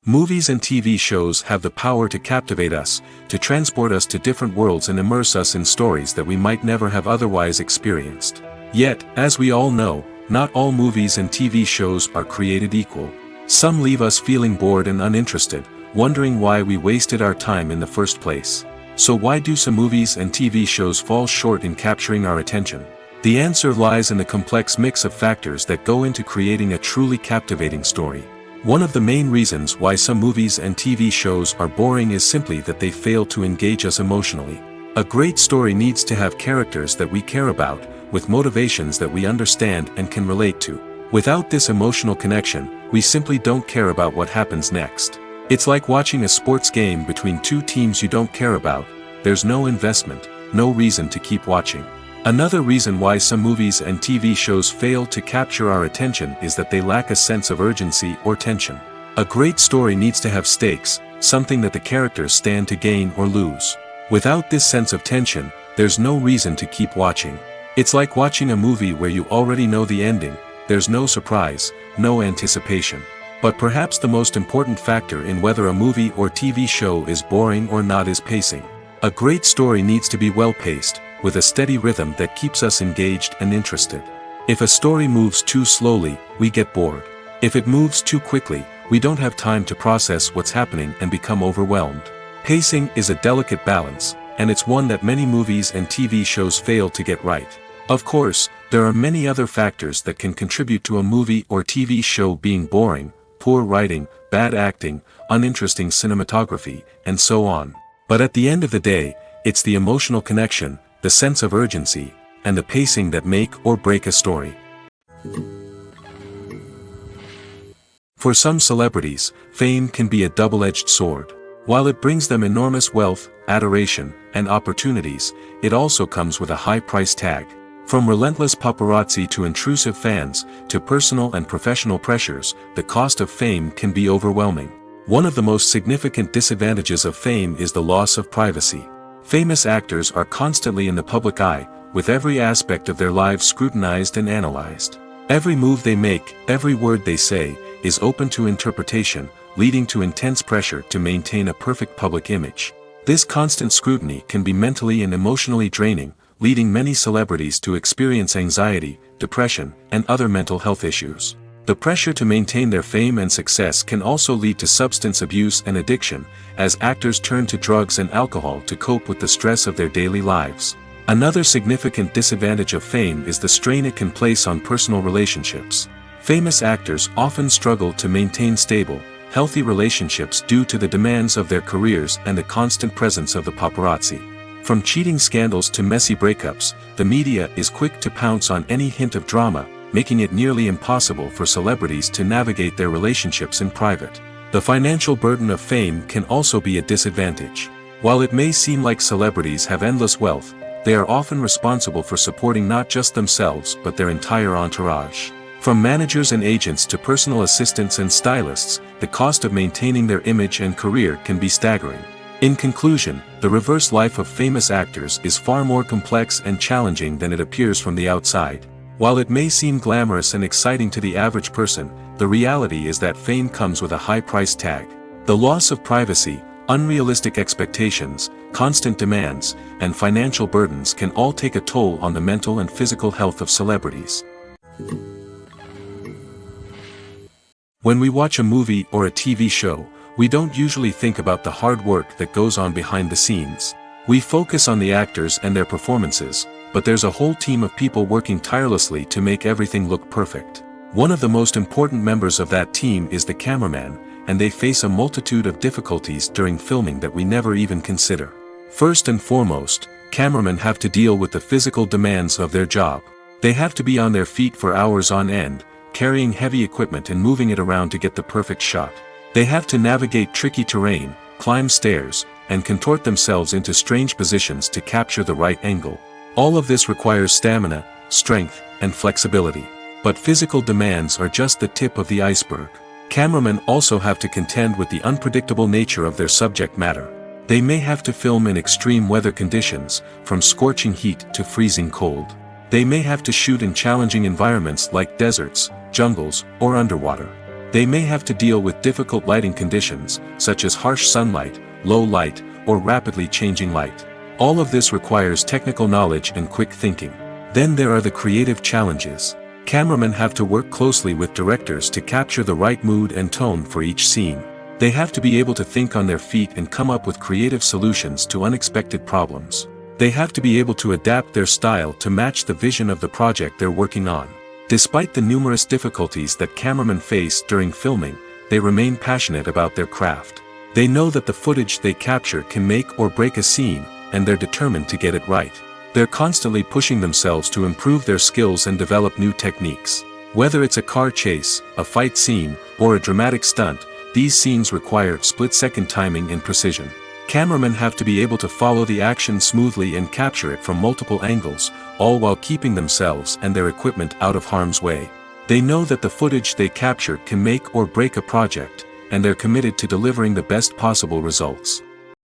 Movies and TV shows have the power to captivate us, to transport us to different worlds and immerse us in stories that we might never have otherwise experienced. Yet, as we all know, not all movies and TV shows are created equal. Some leave us feeling bored and uninterested, wondering why we wasted our time in the first place. So why do some movies and TV shows fall short in capturing our attention? The answer lies in the complex mix of factors that go into creating a truly captivating story. One of the main reasons why some movies and TV shows are boring is simply that they fail to engage us emotionally. A great story needs to have characters that we care about, with motivations that we understand and can relate to. Without this emotional connection, we simply don't care about what happens next. It's like watching a sports game between two teams you don't care about. There's no investment, no reason to keep watching. Another reason why some movies and TV shows fail to capture our attention is that they lack a sense of urgency or tension. A great story needs to have stakes, something that the characters stand to gain or lose. Without this sense of tension, there's no reason to keep watching. It's like watching a movie where you already know the ending. There's no surprise, no anticipation. But perhaps the most important factor in whether a movie or TV show is boring or not is pacing. A great story needs to be well-paced, with a steady rhythm that keeps us engaged and interested. If a story moves too slowly, we get bored. If it moves too quickly, we don't have time to process what's happening and become overwhelmed. Pacing is a delicate balance, and it's one that many movies and TV shows fail to get right. Of course, there are many other factors that can contribute to a movie or TV show being boring: poor writing, bad acting, uninteresting cinematography, and so on. But at the end of the day, it's the emotional connection, the sense of urgency, and the pacing that make or break a story. For some celebrities, fame can be a double-edged sword. While it brings them enormous wealth, adoration, and opportunities, it also comes with a high price tag. From relentless paparazzi to intrusive fans, to personal and professional pressures, the cost of fame can be overwhelming. One of the most significant disadvantages of fame is the loss of privacy. Famous actors are constantly in the public eye, with every aspect of their lives scrutinized and analyzed. Every move they make, every word they say, is open to interpretation, leading to intense pressure to maintain a perfect public image. This constant scrutiny can be mentally and emotionally draining, leading many celebrities to experience anxiety, depression, and other mental health issues. The pressure to maintain their fame and success can also lead to substance abuse and addiction, as actors turn to drugs and alcohol to cope with the stress of their daily lives. Another significant disadvantage of fame is the strain it can place on personal relationships. Famous actors often struggle to maintain stable, healthy relationships due to the demands of their careers and the constant presence of the paparazzi. From cheating scandals to messy breakups, the media is quick to pounce on any hint of drama, making it nearly impossible for celebrities to navigate their relationships in private. The financial burden of fame can also be a disadvantage. While it may seem like celebrities have endless wealth, they are often responsible for supporting not just themselves but their entire entourage. From managers and agents to personal assistants and stylists, the cost of maintaining their image and career can be staggering. In conclusion, the reverse life of famous actors is far more complex and challenging than it appears from the outside. While it may seem glamorous and exciting to the average person, the reality is that fame comes with a high price tag. The loss of privacy, unrealistic expectations, constant demands, and financial burdens can all take a toll on the mental and physical health of celebrities. When we watch a movie or a TV show, we don't usually think about the hard work that goes on behind the scenes. We focus on the actors and their performances, but there's a whole team of people working tirelessly to make everything look perfect. One of the most important members of that team is the cameraman, and they face a multitude of difficulties during filming that we never even consider. First and foremost, cameramen have to deal with the physical demands of their job. They have to be on their feet for hours on end, carrying heavy equipment and moving it around to get the perfect shot. They have to navigate tricky terrain, climb stairs, and contort themselves into strange positions to capture the right angle. All of this requires stamina, strength, and flexibility. But physical demands are just the tip of the iceberg. Cameramen also have to contend with the unpredictable nature of their subject matter. They may have to film in extreme weather conditions, from scorching heat to freezing cold. They may have to shoot in challenging environments like deserts, jungles, or underwater. They may have to deal with difficult lighting conditions, such as harsh sunlight, low light, or rapidly changing light. All of this requires technical knowledge and quick thinking. Then there are the creative challenges. Cameramen have to work closely with directors to capture the right mood and tone for each scene. They have to be able to think on their feet and come up with creative solutions to unexpected problems. They have to be able to adapt their style to match the vision of the project they're working on. Despite the numerous difficulties that cameramen face during filming, they remain passionate about their craft. They know that the footage they capture can make or break a scene, and they're determined to get it right. They're constantly pushing themselves to improve their skills and develop new techniques. Whether it's a car chase, a fight scene, or a dramatic stunt, these scenes require split-second timing and precision. Cameramen have to be able to follow the action smoothly and capture it from multiple angles, all while keeping themselves and their equipment out of harm's way. They know that the footage they capture can make or break a project, and they're committed to delivering the best possible results.